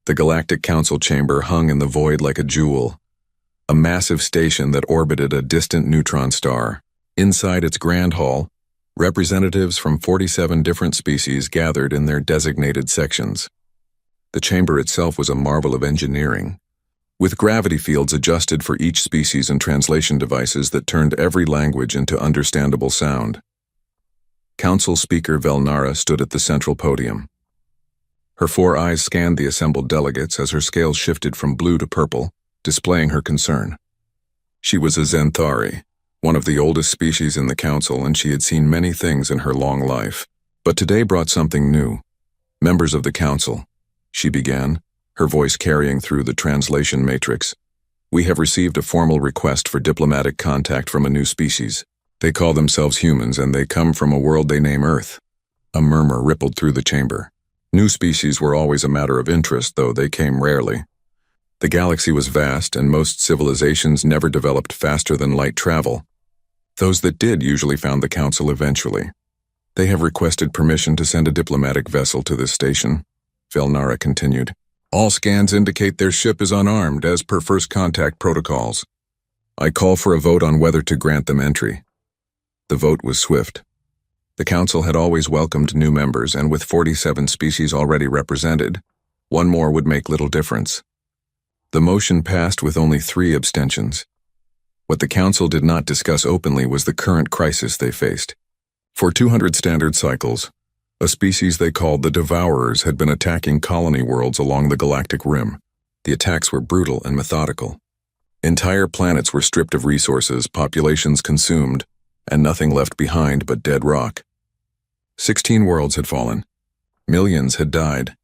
The Galactic Council chamber hung in the void like a jewel, a massive station that orbited a distant neutron star. Inside its grand hall, representatives from 47 different species gathered in their designated sections. The chamber itself was a marvel of engineering, with gravity fields adjusted for each species and translation devices that turned every language into understandable sound. Council Speaker Velnara stood at the central podium. Her 4 eyes scanned the assembled delegates as her scales shifted from blue to purple, displaying her concern. She was a Zenthari, one of the oldest species in the council, and she had seen many things in her long life. But today brought something new. Members of the council, she began, her voice carrying through the translation matrix. We have received a formal request for diplomatic contact from a new species. They call themselves humans, and they come from a world they name Earth. A murmur rippled through the chamber. New species were always a matter of interest, though they came rarely. The galaxy was vast, and most civilizations never developed faster than light travel. Those that did usually found the council eventually. They have requested permission to send a diplomatic vessel to this station, Velnara continued. All scans indicate their ship is unarmed as per first contact protocols. I call for a vote on whether to grant them entry. The vote was swift. The council had always welcomed new members, and with 47 species already represented, one more would make little difference. The motion passed with only 3 abstentions. What the council did not discuss openly was the current crisis they faced. For 200 standard cycles, a species they called the Devourers had been attacking colony worlds along the galactic rim. The attacks were brutal and methodical. Entire planets were stripped of resources, populations consumed, and nothing left behind but dead rock. 16 worlds had fallen. Millions had died.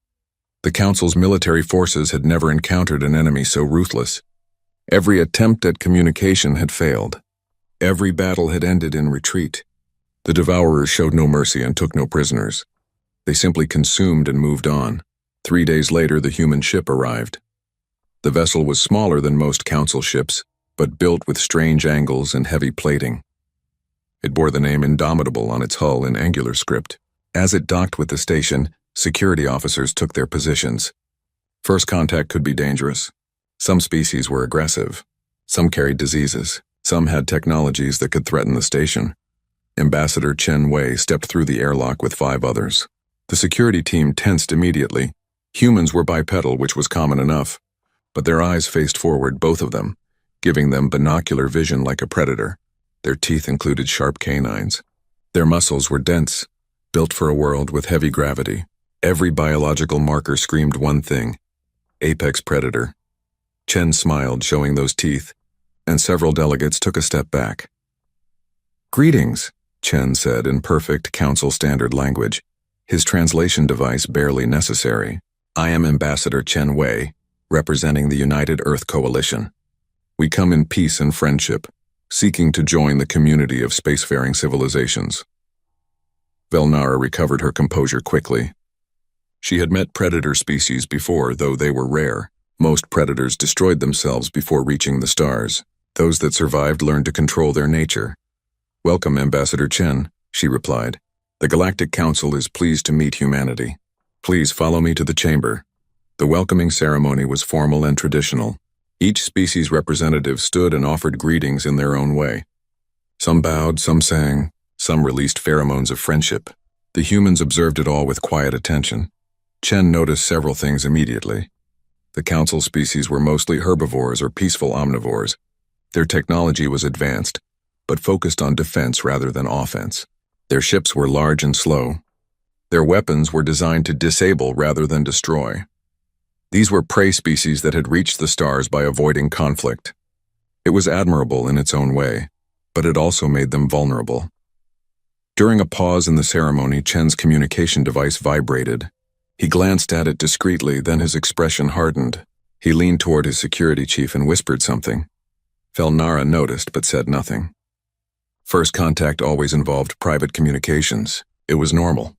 The Council's military forces had never encountered an enemy so ruthless. Every attempt at communication had failed. Every battle had ended in retreat. The Devourers showed no mercy and took no prisoners. They simply consumed and moved on. 3 days later, the human ship arrived. The vessel was smaller than most Council ships, but built with strange angles and heavy plating. It bore the name Indomitable on its hull in Angular script. As it docked with the station, security officers took their positions. First contact could be dangerous. Some species were aggressive. Some carried diseases. Some had technologies that could threaten the station. Ambassador Chen Wei stepped through the airlock with 5 others. The security team tensed immediately. Humans were bipedal, which was common enough, but their eyes faced forward, both of them, giving them binocular vision like a predator. Their teeth included sharp canines. Their muscles were dense, built for a world with heavy gravity. Every biological marker screamed one thing: apex predator. Chen smiled, showing those teeth, and several delegates took a step back. Greetings, Chen said in perfect council standard language, his translation device barely necessary. I am Ambassador Chen Wei, representing the United Earth Coalition. We come in peace and friendship, seeking to join the community of spacefaring civilizations. Velnara recovered her composure quickly. She had met predator species before, though they were rare. Most predators destroyed themselves before reaching the stars. Those that survived learned to control their nature. Welcome, Ambassador Chen, she replied. The Galactic Council is pleased to meet humanity. Please follow me to the chamber. The welcoming ceremony was formal and traditional. Each species representative stood and offered greetings in their own way. Some bowed, some sang, some released pheromones of friendship. The humans observed it all with quiet attention. Chen noticed several things immediately. The council species were mostly herbivores or peaceful omnivores. Their technology was advanced, but focused on defense rather than offense. Their ships were large and slow. Their weapons were designed to disable rather than destroy. These were prey species that had reached the stars by avoiding conflict. It was admirable in its own way, but it also made them vulnerable. During a pause in the ceremony, Chen's communication device vibrated. He glanced at it discreetly, then his expression hardened. He leaned toward his security chief and whispered something. Velnara noticed but said nothing. First contact always involved private communications. It was normal.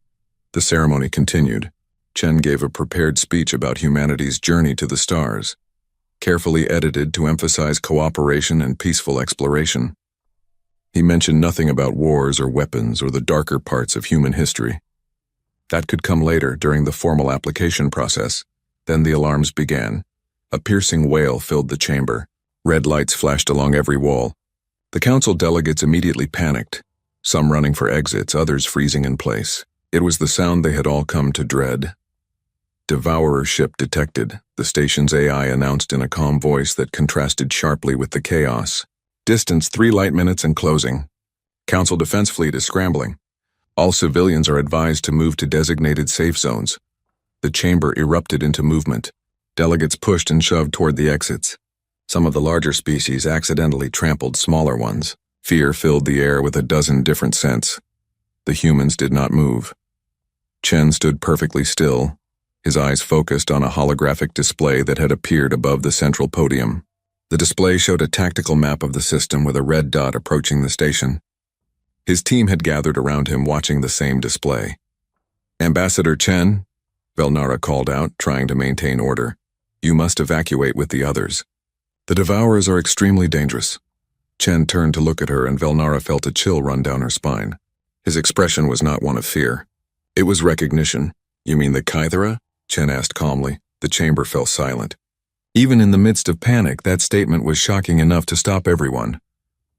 The ceremony continued. Chen gave a prepared speech about humanity's journey to the stars, carefully edited to emphasize cooperation and peaceful exploration. He mentioned nothing about wars or weapons or the darker parts of human history. That could come later during the formal application process. Then the alarms began. A piercing wail filled the chamber. Red lights flashed along every wall. The council delegates immediately panicked, some running for exits, others freezing in place. It was the sound they had all come to dread. Devourer ship detected, the station's AI announced in a calm voice that contrasted sharply with the chaos. Distance 3 light minutes and closing. Council defense fleet is scrambling. All civilians are advised to move to designated safe zones. The chamber erupted into movement. Delegates pushed and shoved toward the exits. Some of the larger species accidentally trampled smaller ones. Fear filled the air with a dozen different scents. The humans did not move. Chen stood perfectly still, his eyes focused on a holographic display that had appeared above the central podium. The display showed a tactical map of the system with a red dot approaching the station. His team had gathered around him watching the same display. "Ambassador Chen," Velnara called out, trying to maintain order. "You must evacuate with the others. The Devourers are extremely dangerous." Chen turned to look at her and Velnara felt a chill run down her spine. His expression was not one of fear. It was recognition. "You mean the Kythera?" Chen asked calmly. The chamber fell silent. Even in the midst of panic, that statement was shocking enough to stop everyone.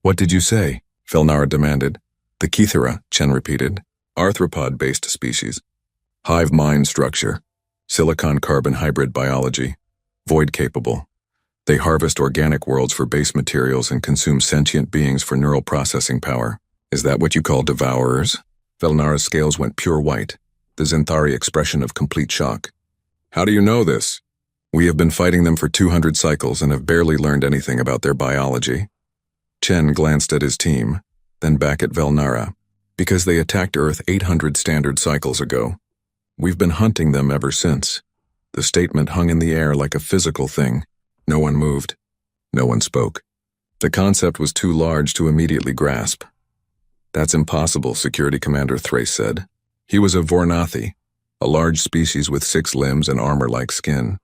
"What did you say?" Velnara demanded. "The Kythera," Chen repeated. "Arthropod-based species. Hive mind structure. Silicon-carbon hybrid biology. Void-capable. They harvest organic worlds for base materials and consume sentient beings for neural processing power. Is that what you call devourers?" Velnara's scales went pure white, the Zenthari expression of complete shock. "How do you know this?" "We have been fighting them for 200 cycles and have barely learned anything about their biology." Chen glanced at his team, then back at Velnara. "Because they attacked Earth 800 standard cycles ago. We've been hunting them ever since." The statement hung in the air like a physical thing. No one moved. No one spoke. The concept was too large to immediately grasp. "That's impossible," Security Commander Thrace said. He was a Vornathi, a large species with 6 limbs and armor-like skin.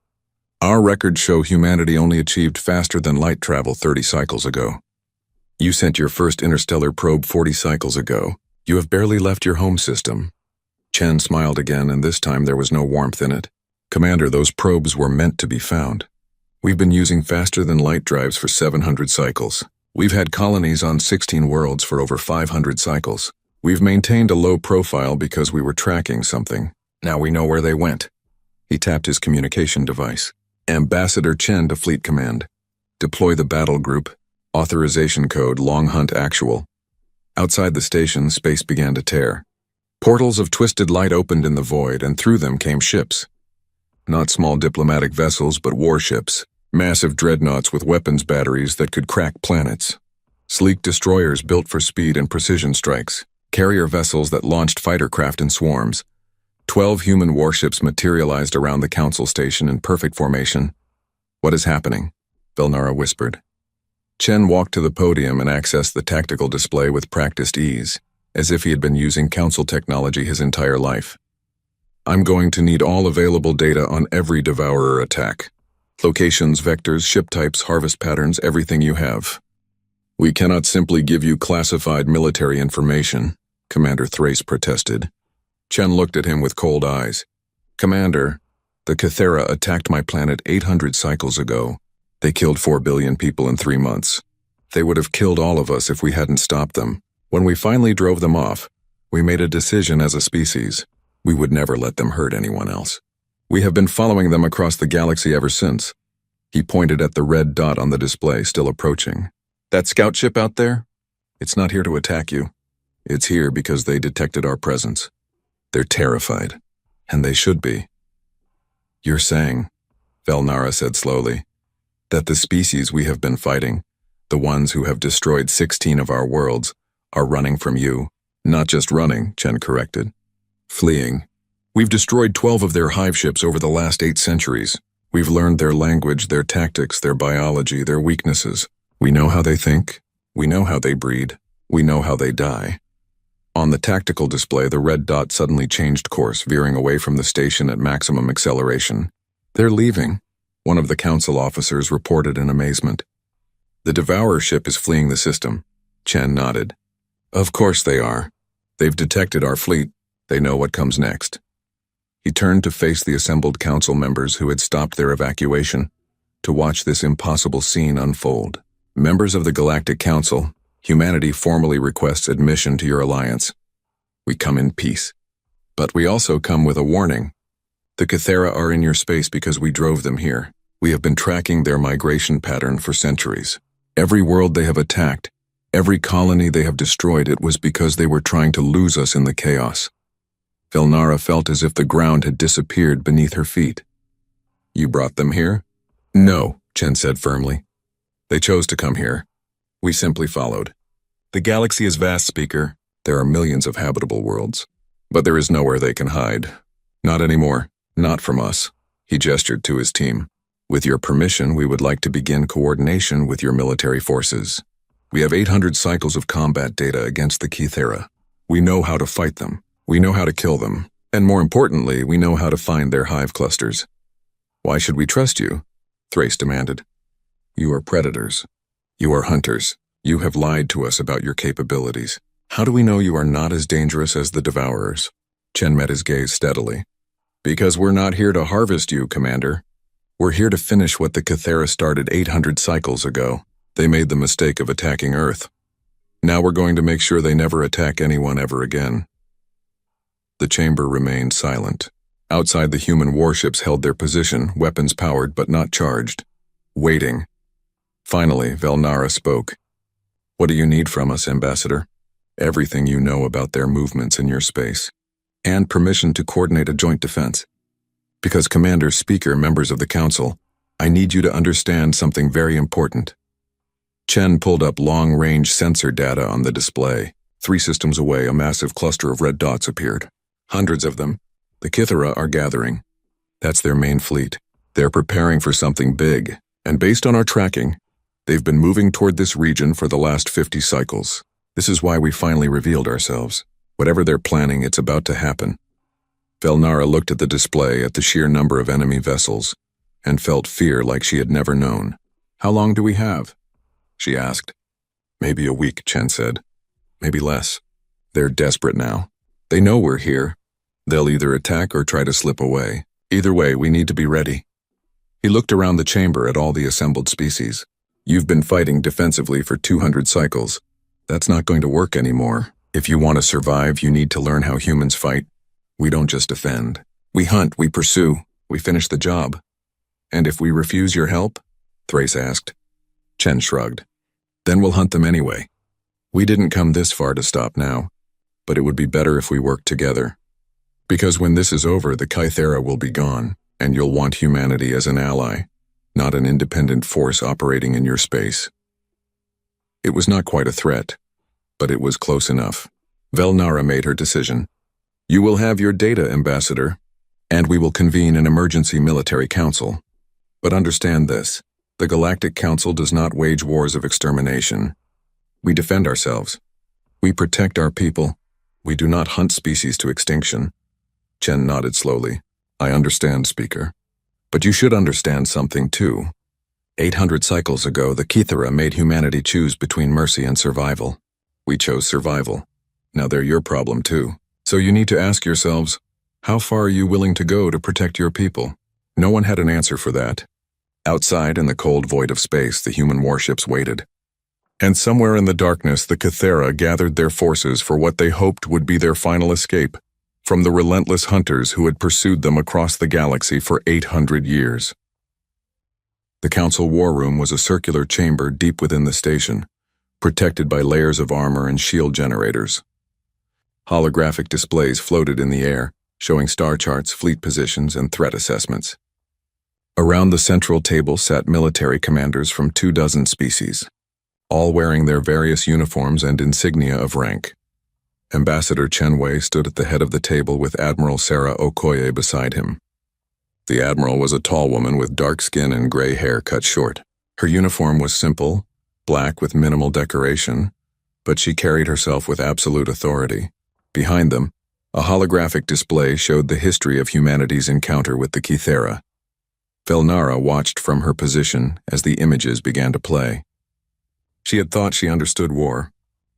"Our records show humanity only achieved faster than light travel 30 cycles ago. You sent your first interstellar probe 40 cycles ago. You have barely left your home system." Chen smiled again, and this time there was no warmth in it. "Commander, those probes were meant to be found. We've been using faster-than-light drives for 700 cycles. We've had colonies on 16 worlds for over 500 cycles. We've maintained a low profile because we were tracking something. Now we know where they went." He tapped his communication device. "Ambassador Chen to Fleet Command. Deploy the battle group. Authorization code Long Hunt Actual." Outside the station, space began to tear. Portals of twisted light opened in the void, and through them came ships. Not small diplomatic vessels, but warships. Massive dreadnoughts with weapons batteries that could crack planets. Sleek destroyers built for speed and precision strikes. Carrier vessels that launched fighter craft in swarms. 12 human warships materialized around the council station in perfect formation. "What is happening?" Velnara whispered. Chen walked to the podium and accessed the tactical display with practiced ease, as if he had been using council technology his entire life. "I'm going to need all available data on every Devourer attack. Locations, vectors, ship types, harvest patterns, everything you have. We cannot simply give you classified military information," Commander Thrace protested. Chen looked at him with cold eyes. "Commander, the Kythera attacked my planet 800 cycles ago. They killed 4 billion people in 3 months. They would have killed all of us if we hadn't stopped them. When we finally drove them off, we made a decision as a species. We would never let them hurt anyone else. We have been following them across the galaxy ever since." He pointed at the red dot on the display, still approaching. "That scout ship out there? It's not here to attack you. It's here because they detected our presence. They're terrified, and they should be." "You're saying," Velnara said slowly, "that the species we have been fighting, the ones who have destroyed 16 of our worlds, are running from you." "Not just running," Chen corrected. "Fleeing. We've destroyed 12 of their hive ships over the last 8 centuries. We've learned their language, their tactics, their biology, their weaknesses. We know how they think. We know how they breed. We know how they die." On the tactical display, the red dot suddenly changed course, veering away from the station at maximum acceleration. "They're leaving," one of the council officers reported in amazement. "The Devourer ship is fleeing the system." Chen nodded. "Of course they are. They've detected our fleet. They know what comes next." He turned to face the assembled council members who had stopped their evacuation to watch this impossible scene unfold. Members of the Galactic Council, humanity formally requests admission to your alliance. We come in peace. But we also come with a warning. The Kythera are in your space because we drove them here. We have been tracking their migration pattern for centuries. Every world they have attacked, every colony they have destroyed, it was because they were trying to lose us in the chaos. Velnara felt as if the ground had disappeared beneath her feet. You brought them here? No, Chen said firmly. They chose to come here. We simply followed. The galaxy is vast, Speaker. There are millions of habitable worlds. But there is nowhere they can hide. Not anymore. Not from us. He gestured to his team. With your permission, we would like to begin coordination with your military forces. We have 800 cycles of combat data against the Kythera. We know how to fight them. We know how to kill them. And more importantly, we know how to find their hive clusters. Why should we trust you? Thrace demanded. You are predators. You are hunters. You have lied to us about your capabilities. How do we know you are not as dangerous as the Devourers? Chen met his gaze steadily. Because we're not here to harvest you, Commander. We're here to finish what the Kythera started 800 cycles ago. They made the mistake of attacking Earth. Now we're going to make sure they never attack anyone ever again. The chamber remained silent. Outside, the human warships held their position, weapons powered but not charged, waiting. Finally, Velnara spoke. What do you need from us, Ambassador? Everything you know about their movements in your space. And permission to coordinate a joint defense. Because Commander, Speaker, members of the Council, I need you to understand something very important. Chen pulled up long-range sensor data on the display. 3 systems away, a massive cluster of red dots appeared. Hundreds of them. The Kythera are gathering. That's their main fleet. They're preparing for something big, and based on our tracking, they've been moving toward this region for the last 50 cycles. This is why we finally revealed ourselves. Whatever they're planning, it's about to happen. Velnara looked at the display, at the sheer number of enemy vessels, and felt fear like she had never known. How long do we have? She asked. Maybe a week, Chen said. Maybe less. They're desperate now. They know we're here. They'll either attack or try to slip away. Either way, we need to be ready. He looked around the chamber at all the assembled species. You've been fighting defensively for 200 cycles. That's not going to work anymore. If you want to survive, you need to learn how humans fight. We don't just defend. We hunt, we pursue, we finish the job. And if we refuse your help? Thrace asked. Chen shrugged. Then we'll hunt them anyway. We didn't come this far to stop now, but it would be better if we worked together. Because when this is over, the Kythera will be gone, and you'll want humanity as an ally, not an independent force operating in your space. It was not quite a threat, but it was close enough. Velnara made her decision. You will have your data, Ambassador, and we will convene an emergency military council. But understand this, the Galactic Council does not wage wars of extermination. We defend ourselves. We protect our people. We do not hunt species to extinction. Chen nodded slowly. I understand, Speaker. But you should understand something too. 800 cycles ago, the Kythera made humanity choose between mercy and survival. We chose survival. Now they're your problem too. So you need to ask yourselves, how far are you willing to go to protect your people? No one had an answer for that. Outside, in the cold void of space, the human warships waited. And somewhere in the darkness, the Kythera gathered their forces for what they hoped would be their final escape from the relentless hunters who had pursued them across the galaxy for 800 years. The Council war room was a circular chamber deep within the station, protected by layers of armor and shield generators. Holographic displays floated in the air, showing star charts, fleet positions, and threat assessments. Around the central table sat military commanders from 24 species, all wearing their various uniforms and insignia of rank. Ambassador Chen Wei stood at the head of the table with Admiral Sarah Okoye beside him. The Admiral was a tall woman with dark skin and gray hair cut short. Her uniform was simple, black with minimal decoration, but she carried herself with absolute authority. Behind them, a holographic display showed the history of humanity's encounter with the Kythera. Velnara watched from her position as the images began to play. She had thought she understood war.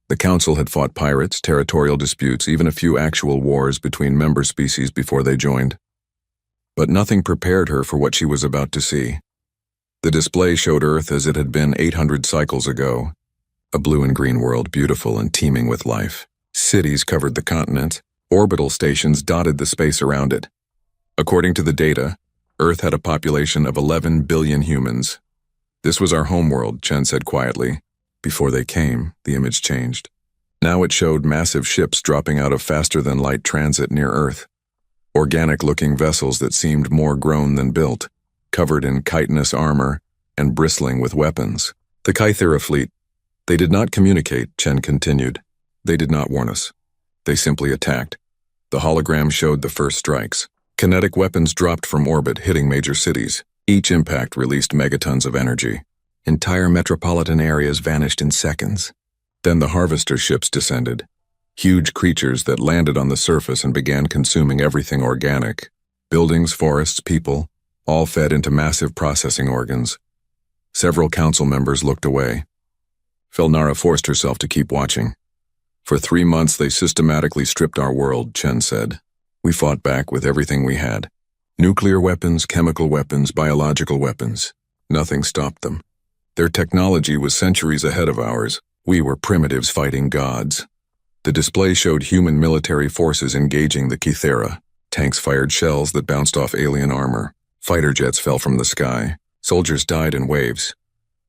The Council had fought pirates, territorial disputes, even a few actual wars between member species before they joined. But nothing prepared her for what she was about to see. The display showed Earth as it had been 800 cycles ago. A blue and green world, beautiful and teeming with life. Cities covered the continent. Orbital stations dotted the space around it. According to the data, Earth had a population of 11 billion humans. This was our homeworld, Chen said quietly. Before they came, the image changed. Now it showed massive ships dropping out of faster-than-light transit near Earth. Organic-looking vessels that seemed more grown than built, covered in chitinous armor and bristling with weapons. The Kythera fleet. They did not communicate, Chen continued. They did not warn us. They simply attacked. The hologram showed the first strikes. Kinetic weapons dropped from orbit, hitting major cities. Each impact released megatons of energy. Entire metropolitan areas vanished in seconds. Then the harvester ships descended. Huge creatures that landed on the surface and began consuming everything organic. Buildings, forests, people, all fed into massive processing organs. Several council members looked away. Felnara forced herself to keep watching. For 3 months they systematically stripped our world, Chen said. We fought back with everything we had. Nuclear weapons, chemical weapons, biological weapons. Nothing stopped them. Their technology was centuries ahead of ours. We were primitives fighting gods. The display showed human military forces engaging the Kythera. Tanks fired shells that bounced off alien armor. Fighter jets fell from the sky. Soldiers died in waves.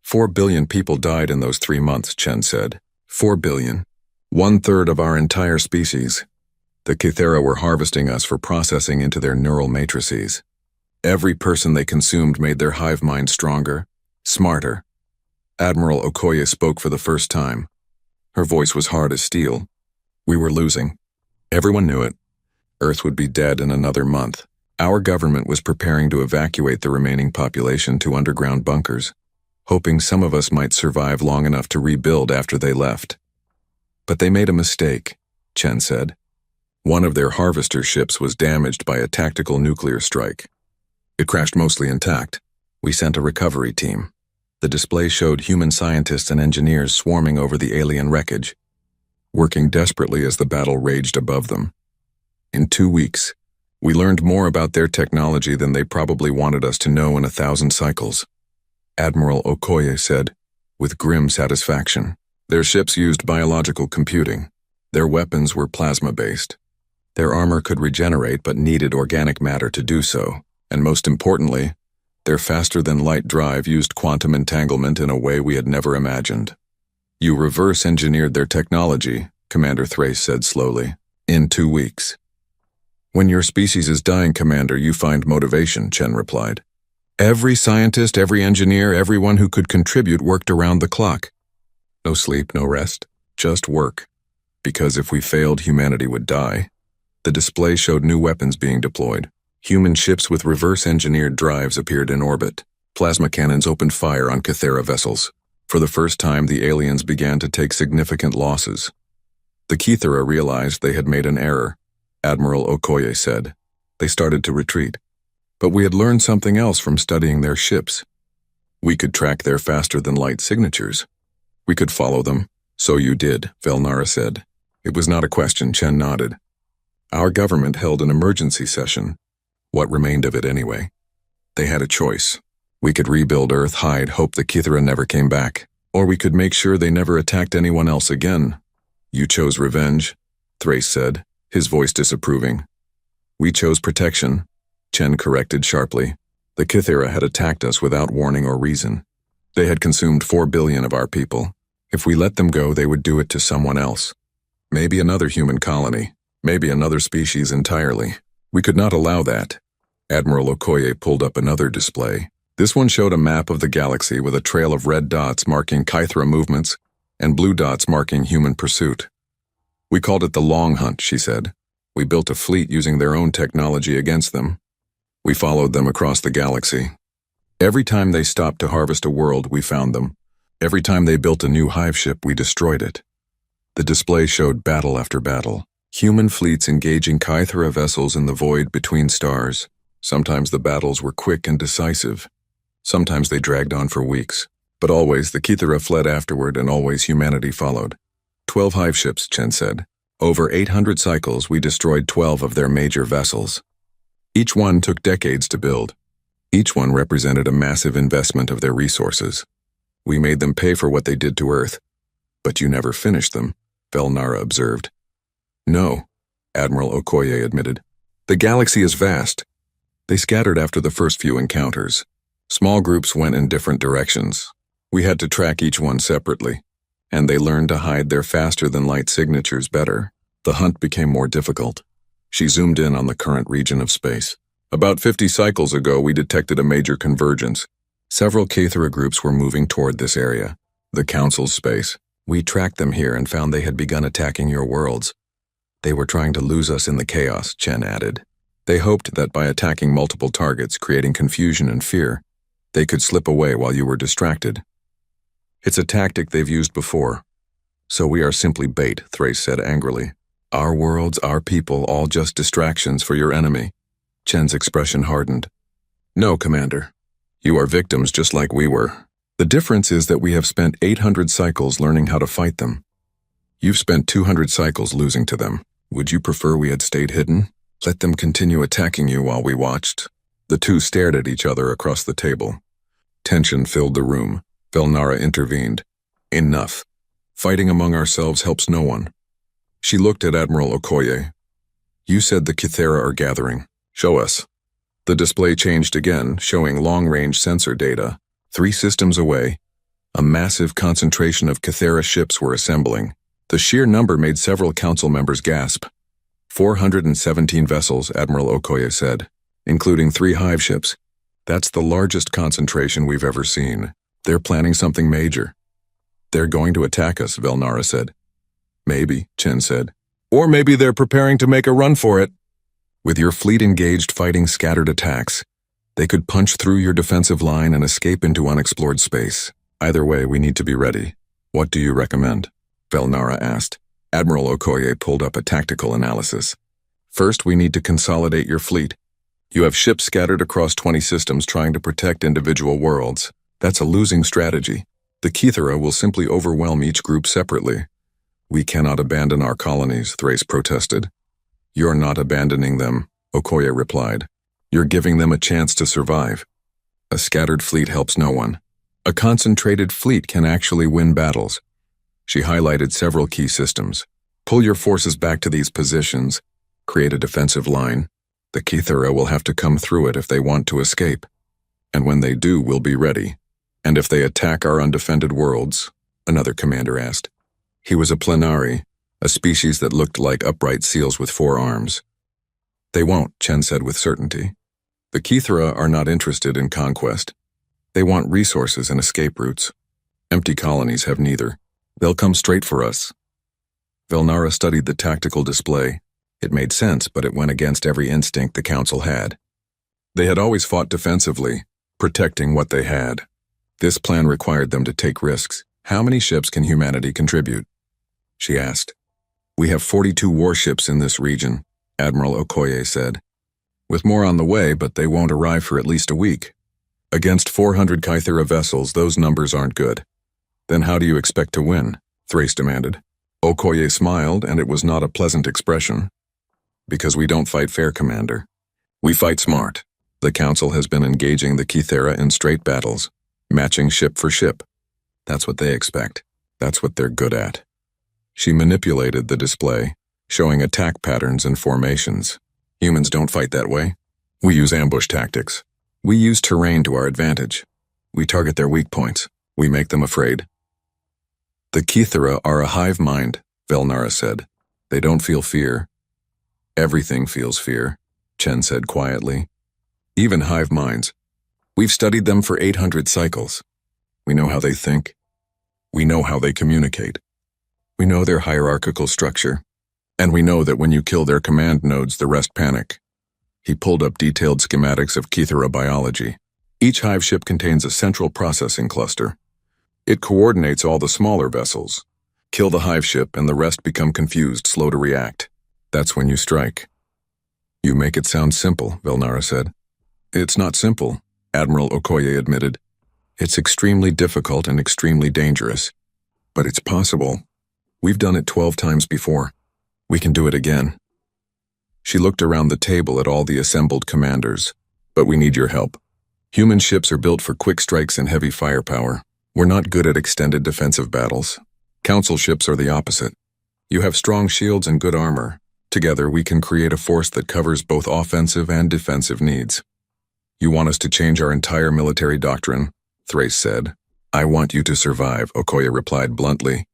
4 billion people died in those 3 months, Chen said. 4 billion. 1/3 of our entire species. The Kythera were harvesting us for processing into their neural matrices. Every person they consumed made their hive mind stronger, smarter. Admiral Okoye spoke for the first time. Her voice was hard as steel. We were losing. Everyone knew it. Earth would be dead in another month. Our government was preparing to evacuate the remaining population to underground bunkers, hoping some of us might survive long enough to rebuild after they left. But they made a mistake, Chen said. One of their harvester ships was damaged by a tactical nuclear strike. It crashed mostly intact. We sent a recovery team. The display showed human scientists and engineers swarming over the alien wreckage, working desperately as the battle raged above them. In 2 weeks, we learned more about their technology than they probably wanted us to know in 1,000 cycles. Admiral Okoye said, with grim satisfaction. Their ships used biological computing. Their weapons were plasma-based. Their armor could regenerate but needed organic matter to do so, and most importantly, their faster-than-light drive used quantum entanglement in a way we had never imagined. You reverse-engineered their technology, Commander Thrace said slowly, in 2 weeks. When your species is dying, Commander, you find motivation, Chen replied. Every scientist, every engineer, everyone who could contribute worked around the clock. No sleep, no rest, just work. Because if we failed, humanity would die. The display showed new weapons being deployed. Human ships with reverse-engineered drives appeared in orbit. Plasma cannons opened fire on Kythera vessels. For the first time, the aliens began to take significant losses. The Kythera realized they had made an error, Admiral Okoye said. They started to retreat. But we had learned something else from studying their ships. We could track their faster-than-light signatures. We could follow them. So you did, Felnara said. It was not a question, Chen nodded. Our government held an emergency session. What remained of it anyway? They had a choice. We could rebuild Earth, hide, hope the Kythera never came back. Or we could make sure they never attacked anyone else again. You chose revenge, Thrace said, his voice disapproving. We chose protection, Chen corrected sharply. The Kythera had attacked us without warning or reason. They had consumed 4 billion of our people. If we let them go, they would do it to someone else. Maybe another human colony. Maybe another species entirely. We could not allow that. Admiral Okoye pulled up another display. This one showed a map of the galaxy with a trail of red dots marking Kythera movements and blue dots marking human pursuit. We called it the Long Hunt, she said. We built a fleet using their own technology against them. We followed them across the galaxy. Every time they stopped to harvest a world, we found them. Every time they built a new hive ship, we destroyed it. The display showed battle after battle. Human fleets engaging Kythera vessels in the void between stars. Sometimes the battles were quick and decisive. Sometimes they dragged on for weeks. But always the Kythera fled afterward and always humanity followed. 12 hive ships, Chen said. Over 800 cycles, we destroyed 12 of their major vessels. Each one took decades to build. Each one represented a massive investment of their resources. We made them pay for what they did to Earth. But you never finished them, Velnara observed. No, Admiral Okoye admitted. The galaxy is vast. They scattered after the first few encounters. Small groups went in different directions. We had to track each one separately, and they learned to hide their faster-than-light signatures better. The hunt became more difficult. She zoomed in on the current region of space. About 50 cycles ago, we detected a major convergence. Several Cathara groups were moving toward this area, the Council's space. We tracked them here and found they had begun attacking your worlds. They were trying to lose us in the chaos, Chen added. They hoped that by attacking multiple targets, creating confusion and fear, they could slip away while you were distracted. It's a tactic they've used before. So we are simply bait, Thrace said angrily. Our worlds, our people, all just distractions for your enemy. Chen's expression hardened. No, Commander. You are victims just like we were. The difference is that we have spent 800 cycles learning how to fight them. You've spent 200 cycles losing to them. Would you prefer we had stayed hidden? Let them continue attacking you while we watched. The two stared at each other across the table. Tension filled the room. Velnara intervened. Enough. Fighting among ourselves helps no one. She looked at Admiral Okoye. You said the Cathara are gathering. Show us. The display changed again, showing long-range sensor data. 3 systems away, a massive concentration of Cathara ships were assembling. The sheer number made several council members gasp. 417 vessels, Admiral Okoye said, including 3 hive ships. That's the largest concentration we've ever seen. They're planning something major. They're going to attack us, Velnara said. Maybe, Chen said. Or maybe they're preparing to make a run for it. With your fleet engaged fighting scattered attacks, they could punch through your defensive line and escape into unexplored space. Either way, we need to be ready. What do you recommend? Velnara asked. Admiral Okoye pulled up a tactical analysis. First, we need to consolidate your fleet. You have ships scattered across 20 systems trying to protect individual worlds. That's a losing strategy. The Cathara will simply overwhelm each group separately. We cannot abandon our colonies, Thrace protested. You're not abandoning them, Okoye replied. You're giving them a chance to survive. A scattered fleet helps no one. A concentrated fleet can actually win battles. She highlighted several key systems. Pull your forces back to these positions. Create a defensive line. The Cathara will have to come through it if they want to escape. And when they do, we'll be ready. And if they attack our undefended worlds, another commander asked. He was a plenari, a species that looked like upright seals with 4 arms. They won't, Chen said with certainty. The Cathara are not interested in conquest. They want resources and escape routes. Empty colonies have neither. They'll come straight for us. Velnara studied the tactical display. It made sense, but it went against every instinct the Council had. They had always fought defensively, protecting what they had. This plan required them to take risks. How many ships can humanity contribute? She asked. We have 42 warships in this region, Admiral Okoye said. With more on the way, but they won't arrive for at least a week. Against 400 Cathara vessels, those numbers aren't good. Then how do you expect to win? Thrace demanded. Okoye smiled, and it was not a pleasant expression. Because we don't fight fair, Commander. We fight smart. The Council has been engaging the Cathara in straight battles, matching ship for ship. That's what they expect. That's what they're good at. She manipulated the display, showing attack patterns and formations. Humans don't fight that way. We use ambush tactics. We use terrain to our advantage. We target their weak points. We make them afraid. The Cathara are a hive mind, Velnara said. They don't feel fear. Everything feels fear, Chen said quietly. Even hive minds. We've studied them for 800 cycles. We know how they think. We know how they communicate. We know their hierarchical structure. And we know that when you kill their command nodes, the rest panic. He pulled up detailed schematics of Cathara biology. Each hive ship contains a central processing cluster. It coordinates all the smaller vessels. Kill the hive ship and the rest become confused, slow to react. That's when you strike. You make it sound simple, Velnara said. It's not simple, Admiral Okoye admitted. It's extremely difficult and extremely dangerous. But it's possible. We've done it 12 times before. We can do it again. She looked around the table at all the assembled commanders. But we need your help. Human ships are built for quick strikes and heavy firepower. We're not good at extended defensive battles. Council ships are the opposite. You have strong shields and good armor. Together, we can create a force that covers both offensive and defensive needs. You want us to change our entire military doctrine, Thrace said. I want you to survive, Okoye replied bluntly.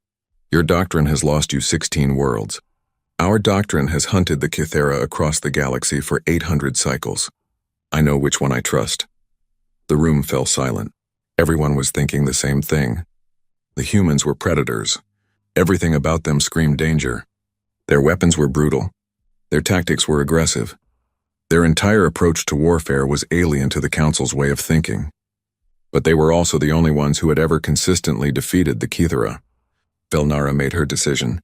Your doctrine has lost you 16 worlds. Our doctrine has hunted the Kythera across the galaxy for 800 cycles. I know which one I trust. The room fell silent. Everyone was thinking the same thing. The humans were predators. Everything about them screamed danger. Their weapons were brutal. Their tactics were aggressive. Their entire approach to warfare was alien to the Council's way of thinking. But they were also the only ones who had ever consistently defeated the Kythera. Velnara made her decision.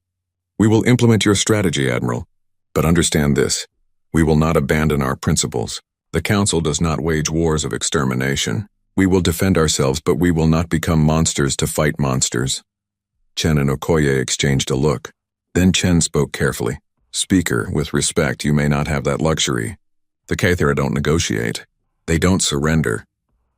We will implement your strategy, Admiral. But understand this. We will not abandon our principles. The Council does not wage wars of extermination. We will defend ourselves, but we will not become monsters to fight monsters. Chen and Okoye exchanged a look. Then Chen spoke carefully. Speaker, with respect, you may not have that luxury. The Kythera don't negotiate. They don't surrender.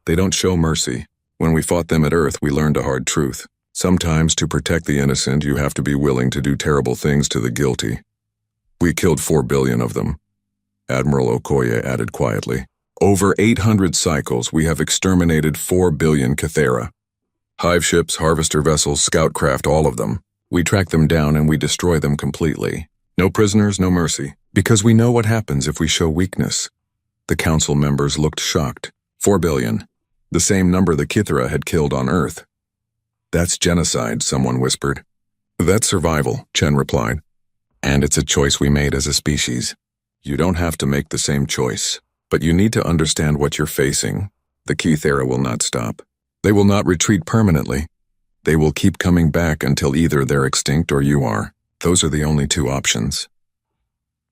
They don't show mercy. When we fought them at Earth, we learned a hard truth. Sometimes, to protect the innocent, you have to be willing to do terrible things to the guilty. We killed 4 billion of them. Admiral Okoye added quietly. Over 800 cycles, we have exterminated 4 billion Kythera. Hive ships, harvester vessels, scout craft, all of them. We track them down and we destroy them completely. No prisoners, no mercy. Because we know what happens if we show weakness. The Council members looked shocked. 4 billion. The same number the Kythera had killed on Earth. That's genocide, someone whispered. That's survival, Chen replied. And it's a choice we made as a species. You don't have to make the same choice, but you need to understand what you're facing. The Kythera will not stop. They will not retreat permanently. They will keep coming back until either they're extinct or you are. Those are the only two options.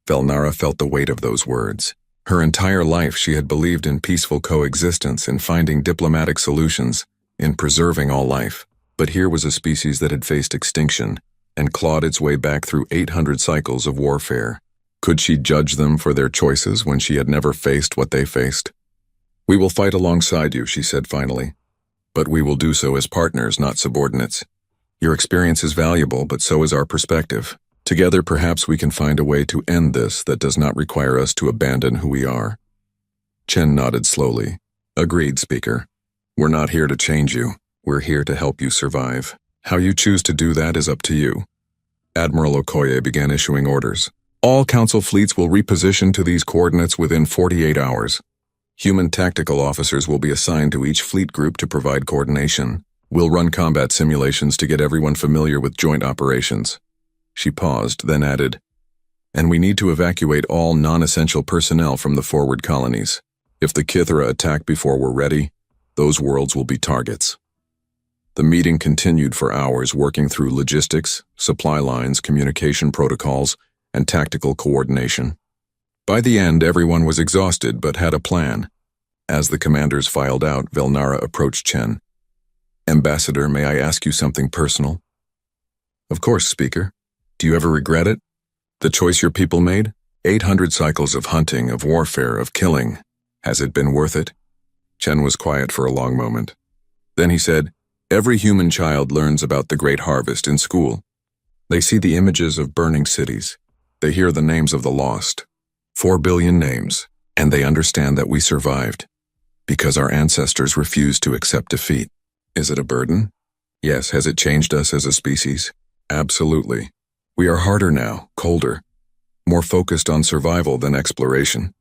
Velnara felt the weight of those words. Her entire life she had believed in peaceful coexistence, in finding diplomatic solutions, in preserving all life. But here was a species that had faced extinction and clawed its way back through 800 cycles of warfare. Could she judge them for their choices when she had never faced what they faced? We will fight alongside you, she said finally. But we will do so as partners, not subordinates. Your experience is valuable, but so is our perspective. Together, perhaps we can find a way to end this that does not require us to abandon who we are. Chen nodded slowly. Agreed, Speaker. We're not here to change you. We're here to help you survive. How you choose to do that is up to you. Admiral Okoye began issuing orders. All Council fleets will reposition to these coordinates within 48 hours. Human tactical officers will be assigned to each fleet group to provide coordination. We'll run combat simulations to get everyone familiar with joint operations. She paused, then added, and we need to evacuate all non-essential personnel from the forward colonies. If the Kythera attack before we're ready, those worlds will be targets. The meeting continued for hours, working through logistics, supply lines, communication protocols, and tactical coordination. By the end, everyone was exhausted but had a plan. As the commanders filed out, Velnara approached Chen. Ambassador, may I ask you something personal? Of course, Speaker. Do you ever regret it? The choice your people made? 800 cycles of hunting, of warfare, of killing. Has it been worth it? Chen was quiet for a long moment. Then he said, every human child learns about the Great Harvest in school. They see the images of burning cities. They hear the names of the lost. 4 billion names. And they understand that we survived. Because our ancestors refused to accept defeat. Is it a burden? Yes. Has it changed us as a species? Absolutely. We are harder now, colder. More focused on survival than exploration.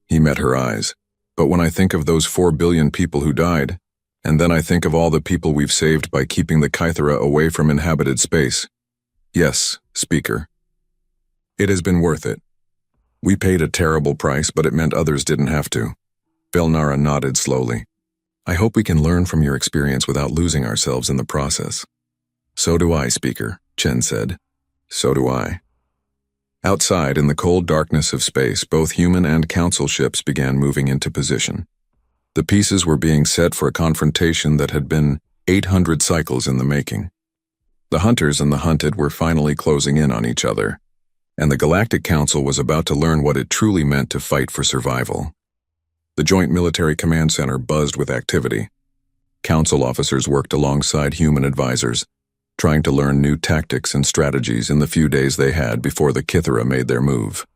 He met her eyes. But when I think of those 4 billion people who died, and then I think of all the people we've saved by keeping the Kythera away from inhabited space. Yes, Speaker. It has been worth it. We paid a terrible price, but it meant others didn't have to. Velnara nodded slowly. I hope we can learn from your experience without losing ourselves in the process. So do I, Speaker, Chen said. So do I. Outside, in the cold darkness of space, both human and Council ships began moving into position. The pieces were being set for a confrontation that had been 800 cycles in the making. The hunters and the hunted were finally closing in on each other. and the Galactic Council was about to learn what it truly meant to fight for survival. The Joint Military Command Center buzzed with activity. Council officers worked alongside human advisors, trying to learn new tactics and strategies in the few days they had before the Kythera made their move.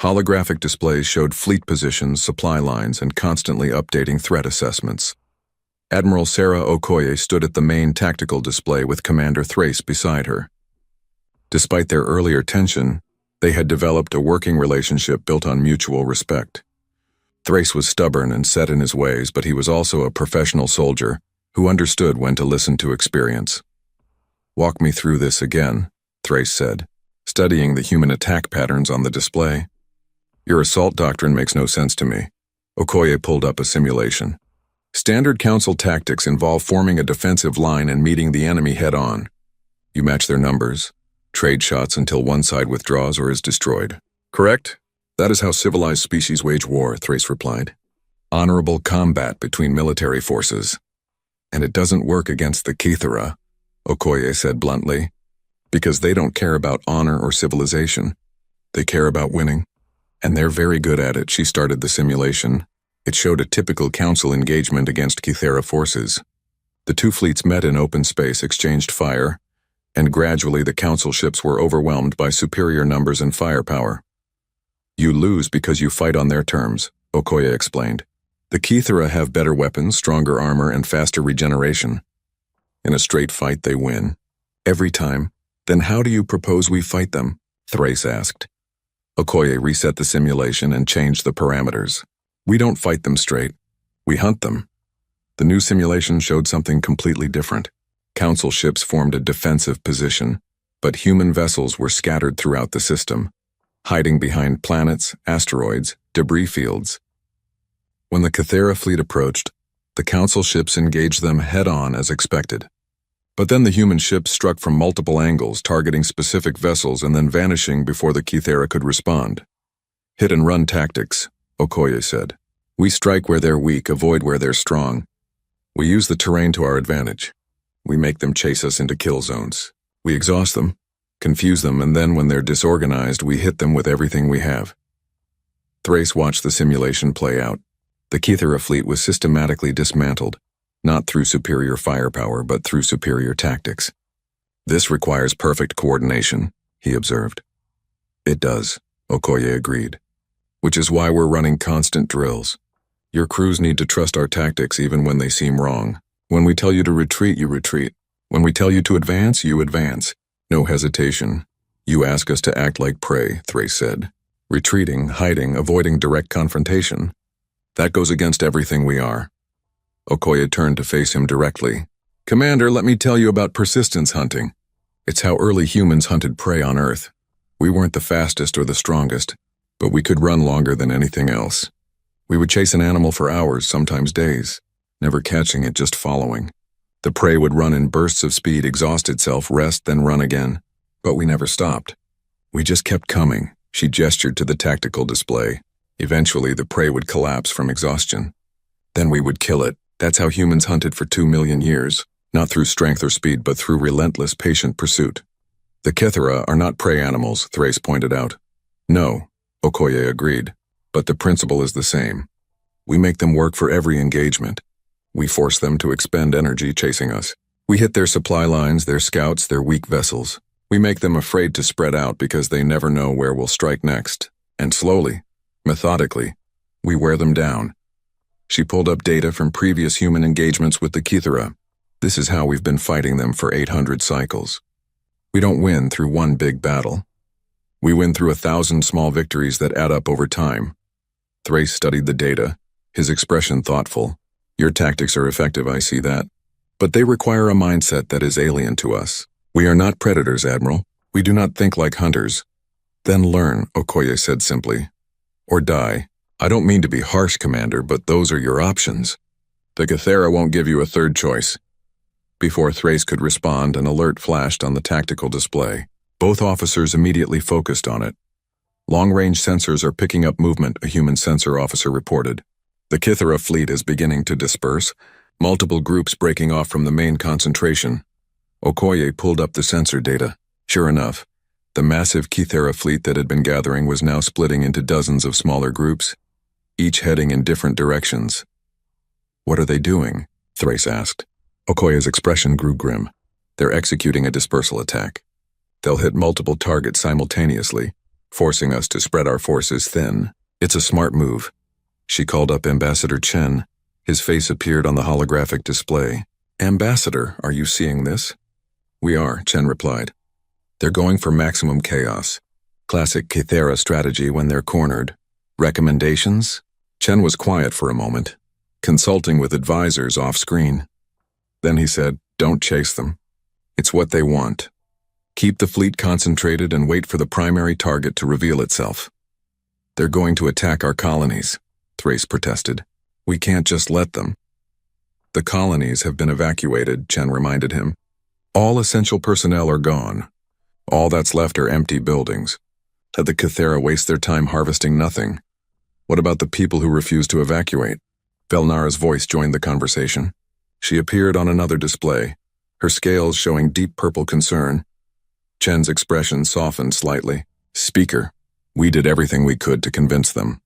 Holographic displays showed fleet positions, supply lines, and constantly updating threat assessments. Admiral Sarah Okoye stood at the main tactical display with Commander Thrace beside her. Despite their earlier tension, they had developed a working relationship built on mutual respect. Thrace was stubborn and set in his ways, but he was also a professional soldier who understood when to listen to experience. "Walk me through this again," Thrace said, studying the human attack patterns on the display. "Your assault doctrine makes no sense to me." Okoye pulled up a simulation. "Standard council tactics involve forming a defensive line and meeting the enemy head-on. You match their numbers, trade shots until one side withdraws or is destroyed. Correct? That is how civilized species wage war," Thrace replied. "Honorable combat between military forces. And it doesn't work against the Kythera," Okoye said bluntly, "because they don't care about honor or civilization. They care about winning. And they're very good at it." She started the simulation. It showed a typical council engagement against Kythera forces. The two fleets met in open space, exchanged fire, and gradually the council ships were overwhelmed by superior numbers and firepower. "You lose because you fight on their terms," Okoye explained. "The Kythera have better weapons, stronger armor, and faster regeneration. In a straight fight, they win. Every time. Then how do you propose we fight them?" Thrace asked. Okoye reset the simulation and changed the parameters. "We don't fight them straight. We hunt them." The new simulation showed something completely different. Council ships formed a defensive position, but human vessels were scattered throughout the system, hiding behind planets, asteroids, debris fields. When the Kythera fleet approached, the council ships engaged them head-on as expected. But then the human ships struck from multiple angles, targeting specific vessels and then vanishing before the Kythera could respond. "Hit-and-run tactics," Okoye said. "We strike where they're weak, avoid where they're strong. We use the terrain to our advantage. We make them chase us into kill zones. We exhaust them, confuse them, and then when they're disorganized, we hit them with everything we have." Thrace watched the simulation play out. The Kythera fleet was systematically dismantled, not through superior firepower, but through superior tactics. "This requires perfect coordination," he observed. "It does," Okoye agreed. "Which is why we're running constant drills. Your crews need to trust our tactics even when they seem wrong. When we tell you to retreat, you retreat. When we tell you to advance, you advance. No hesitation. You ask us to act like prey," Thrace said. "Retreating, hiding, avoiding direct confrontation. That goes against everything we are." Okoye turned to face him directly. "Commander, let me tell you about persistence hunting. It's how early humans hunted prey on Earth. We weren't the fastest or the strongest, but we could run longer than anything else. We would chase an animal for hours, sometimes days, never catching it, just following. The prey would run in bursts of speed, exhaust itself, rest, then run again. But we never stopped. We just kept coming." She gestured to the tactical display. "Eventually, the prey would collapse from exhaustion. Then we would kill it. That's how humans hunted for 2 million years, not through strength or speed, but through relentless, patient pursuit." "The Kythera are not prey animals," Thrace pointed out. "No," Okoye agreed, "but the principle is the same. We make them work for every engagement. We force them to expend energy chasing us. We hit their supply lines, their scouts, their weak vessels. We make them afraid to spread out because they never know where we'll strike next. And slowly, methodically, we wear them down." She pulled up data from previous human engagements with the Kythera. "This is how we've been fighting them for 800 cycles. We don't win through one big battle. We win through 1,000 small victories that add up over time." Thrace studied the data, his expression thoughtful. "Your tactics are effective, I see that. But they require a mindset that is alien to us. We are not predators, Admiral. We do not think like hunters." "Then learn," Okoye said simply. "Or die. I don't mean to be harsh, Commander, but those are your options. The Kythera won't give you a third choice." Before Thrace could respond, an alert flashed on the tactical display. Both officers immediately focused on it. "Long-range sensors are picking up movement," a human sensor officer reported. "The Kythera fleet is beginning to disperse, multiple groups breaking off from the main concentration." Okoye pulled up the sensor data. Sure enough, The massive Kythera fleet that had been gathering was now splitting into dozens of smaller groups, each heading in different directions. "What are they doing?" Thrace asked. Okoye's expression grew grim. "They're executing a dispersal attack. They'll hit multiple targets simultaneously, forcing us to spread our forces thin. It's a smart move." She called up Ambassador Chen. His face appeared on the holographic display. "Ambassador, are you seeing this?" "We are," Chen replied. "They're going for maximum chaos. Classic Kythera strategy when they're cornered. Recommendations?" Chen was quiet for a moment, consulting with advisors off-screen. Then he said, "Don't chase them. It's what they want. Keep the fleet concentrated and wait for the primary target to reveal itself." "They're going to attack our colonies," Thrace protested. "We can't just let them." "The colonies have been evacuated," Chen reminded him. "All essential personnel are gone. All that's left are empty buildings. Let the Kythera waste their time harvesting nothing. What about the people who refuse to evacuate?" Velnara's voice joined the conversation. She appeared on another display, her scales showing deep purple concern. Chen's expression softened slightly. "Speaker, we did everything we could to convince them.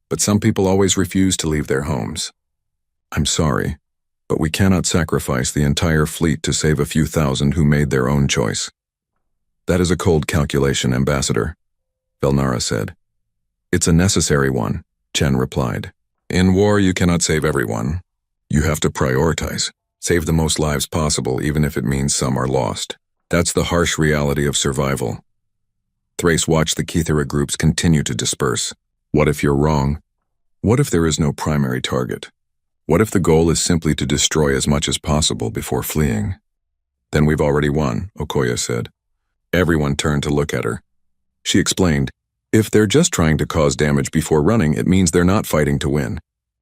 But some people always refuse to leave their homes. I'm sorry, but we cannot sacrifice the entire fleet to save a few thousand who made their own choice." "That is a cold calculation, Ambassador," Velnara said. "It's a necessary one," Chen replied. "In war, you cannot save everyone. You have to prioritize. Save the most lives possible, even if it means some are lost. That's the harsh reality of survival." Thrace watched the Kythera groups continue to disperse. What if you're wrong? What if there is no primary target? What if the goal is simply to destroy as much as possible before fleeing? "Then we've already won," Okoye said. Everyone turned to look at her. She explained, "If they're just trying to cause damage before running, it means they're not fighting to win.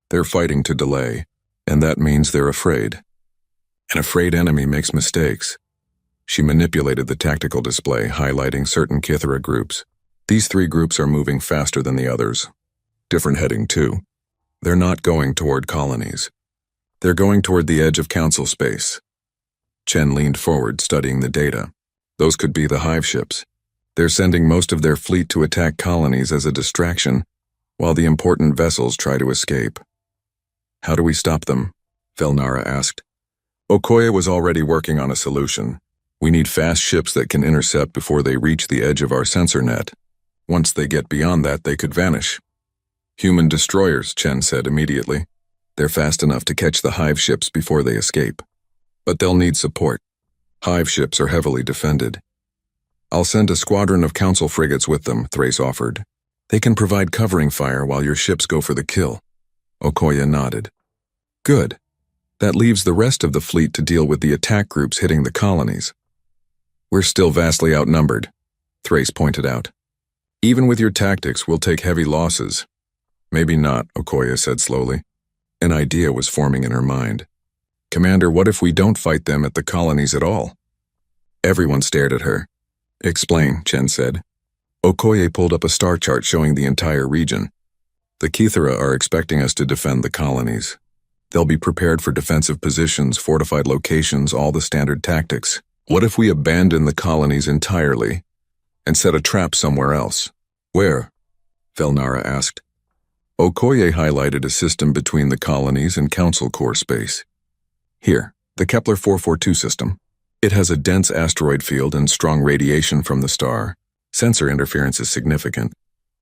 They're fighting to delay, and that means they're afraid. An afraid enemy makes mistakes." She manipulated the tactical display, highlighting certain Kythera groups. "These 3 groups are moving faster than the others. Different heading, too. They're not going toward colonies. They're going toward the edge of council space." Chen leaned forward, studying the data. "Those could be the hive ships. They're sending most of their fleet to attack colonies as a distraction, while the important vessels try to escape." "How do we stop them?" Velnara asked. Okoye was already working on a solution. "We need fast ships that can intercept before they reach the edge of our sensor net. Once they get beyond that, they could vanish." "Human destroyers," Chen said immediately. "They're fast enough to catch the hive ships before they escape. But they'll need support. Hive ships are heavily defended." "I'll send a squadron of council frigates with them," Thrace offered. "They can provide covering fire while your ships go for the kill." Okoye nodded. "Good. That leaves the rest of the fleet to deal with the attack groups hitting the colonies." "We're still vastly outnumbered," Thrace pointed out. "Even with your tactics, we'll take heavy losses." "Maybe not," Okoye said slowly. An idea was forming in her mind. "Commander, what if we don't fight them at the colonies at all?" Everyone stared at her. "Explain," Chen said. Okoye pulled up a star chart showing the entire region. "The Kythera are expecting us to defend the colonies. They'll be prepared for defensive positions, fortified locations, all the standard tactics. What if we abandon the colonies entirely and set a trap somewhere else?" "Where?" Velnara asked. Okoye highlighted a system between the colonies and council core space. "Here, the Kepler 442 system. It has a dense asteroid field and strong radiation from the star. Sensor interference is significant.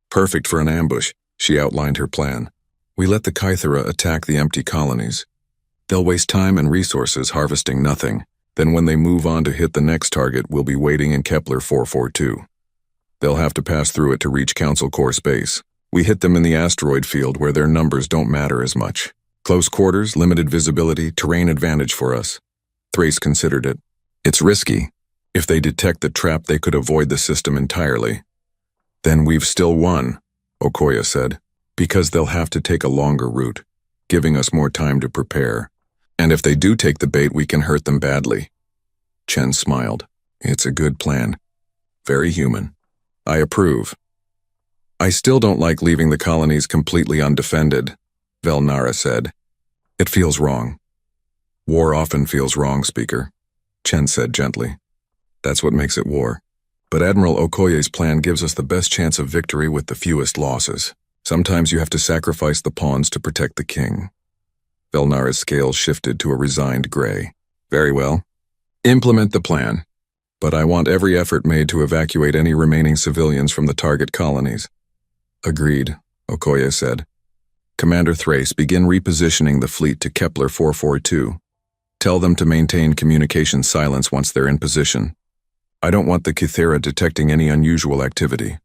Perfect for an ambush," she outlined her plan. "We let the Kythera attack the empty colonies. They'll waste time and resources harvesting nothing. Then when they move on to hit the next target, we'll be waiting in Kepler 442. They'll have to pass through it to reach council core space. We hit them in the asteroid field where their numbers don't matter as much. Close quarters, limited visibility, terrain advantage for us." Thrace considered it. "It's risky. If they detect the trap, they could avoid the system entirely." "Then we've still won," Okoye said, "because they'll have to take a longer route, giving us more time to prepare. And if they do take the bait, we can hurt them badly." Chen smiled. "It's a good plan. Very human. I approve." "I still don't like leaving the colonies completely undefended," Velnara said. "It feels wrong." "War often feels wrong, Speaker," Chen said gently. "That's what makes it war. But Admiral Okoye's plan gives us the best chance of victory with the fewest losses. Sometimes you have to sacrifice the pawns to protect the king. Velnara's scales shifted to a resigned gray. Very well. Implement the plan. But I want every effort made to evacuate any remaining civilians from the target colonies. Agreed, Okoye said. Commander Thrace, begin repositioning the fleet to Kepler 442. Tell them to maintain communication silence once they're in position. I don't want the Kythera detecting any unusual activity.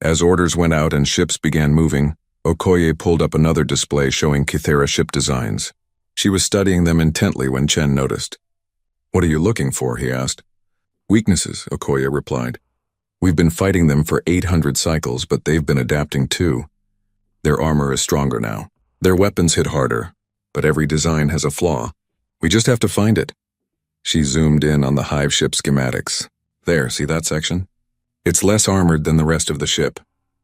As orders went out and ships began moving, Okoye pulled up another display showing Kythera ship designs. She was studying them intently when Chen noticed. What are you looking for? He asked. Weaknesses, Okoye replied. We've been fighting them for 800 cycles, but they've been adapting too. Their armor is stronger now. Their weapons hit harder, but every design has a flaw. We just have to find it. She zoomed in on the hive ship schematics. There, see that section? It's less armored than the rest of the ship,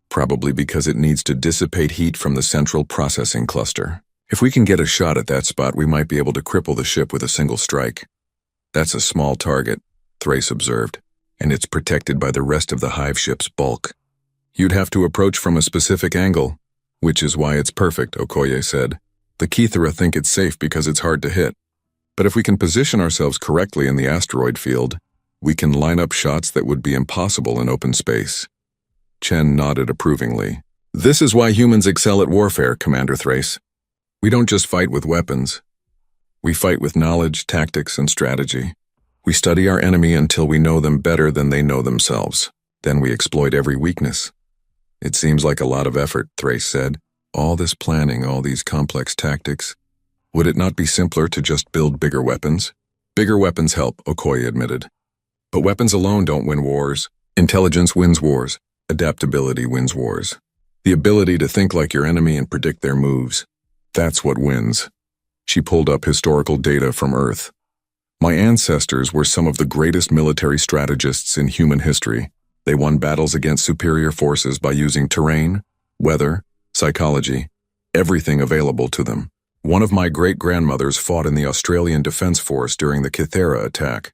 probably because it needs to dissipate heat from the central processing cluster. If we can get a shot at that spot, we might be able to cripple the ship with a single strike. That's a small target, Thrace observed, and it's protected by the rest of the hive ship's bulk. You'd have to approach from a specific angle, which is why it's perfect, Okoye said. The Kythera think it's safe because it's hard to hit. But if we can position ourselves correctly in the asteroid field, we can line up shots that would be impossible in open space. Chen nodded approvingly. This is why humans excel at warfare, Commander Thrace. We don't just fight with weapons. We fight with knowledge, tactics, and strategy. We study our enemy until we know them better than they know themselves. Then we exploit every weakness. It seems like a lot of effort, Thrace said. All this planning, all these complex tactics. Would it not be simpler to just build bigger weapons? Bigger weapons help, Okoye admitted. But weapons alone don't win wars. Intelligence wins wars. Adaptability wins wars. The ability to think like your enemy and predict their moves. That's what wins. She pulled up historical data from Earth. My ancestors were some of the greatest military strategists in human history. They won battles against superior forces by using terrain, weather, psychology, everything available to them. One of my great-grandmothers fought in the Australian Defence Force during the Kythera attack.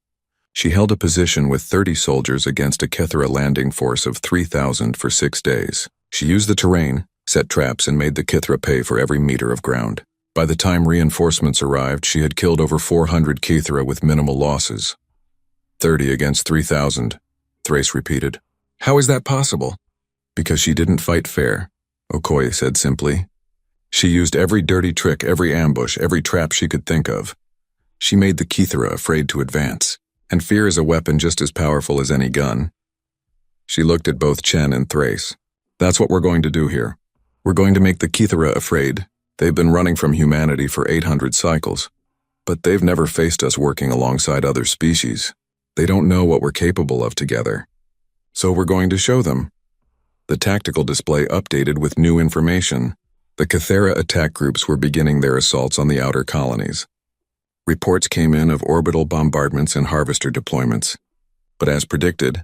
She held a position with 30 soldiers against a Kythera landing force of 3,000 for 6 days. She used the terrain, set traps, and made the Kythera pay for every meter of ground. By the time reinforcements arrived, she had killed over 400 Kythera with minimal losses. 30 against 3,000, Thrace repeated. How is that possible? Because she didn't fight fair, Okoye said simply. She used every dirty trick, every ambush, every trap she could think of. She made the Kythera afraid to advance, and fear is a weapon just as powerful as any gun. She looked at both Chen and Thrace. That's what we're going to do here. We're going to make the Kythera afraid. They've been running from humanity for 800 cycles, but they've never faced us working alongside other species. They don't know what we're capable of together. So we're going to show them. The tactical display updated with new information. The Kythera attack groups were beginning their assaults on the outer colonies. Reports came in of orbital bombardments and harvester deployments. But as predicted,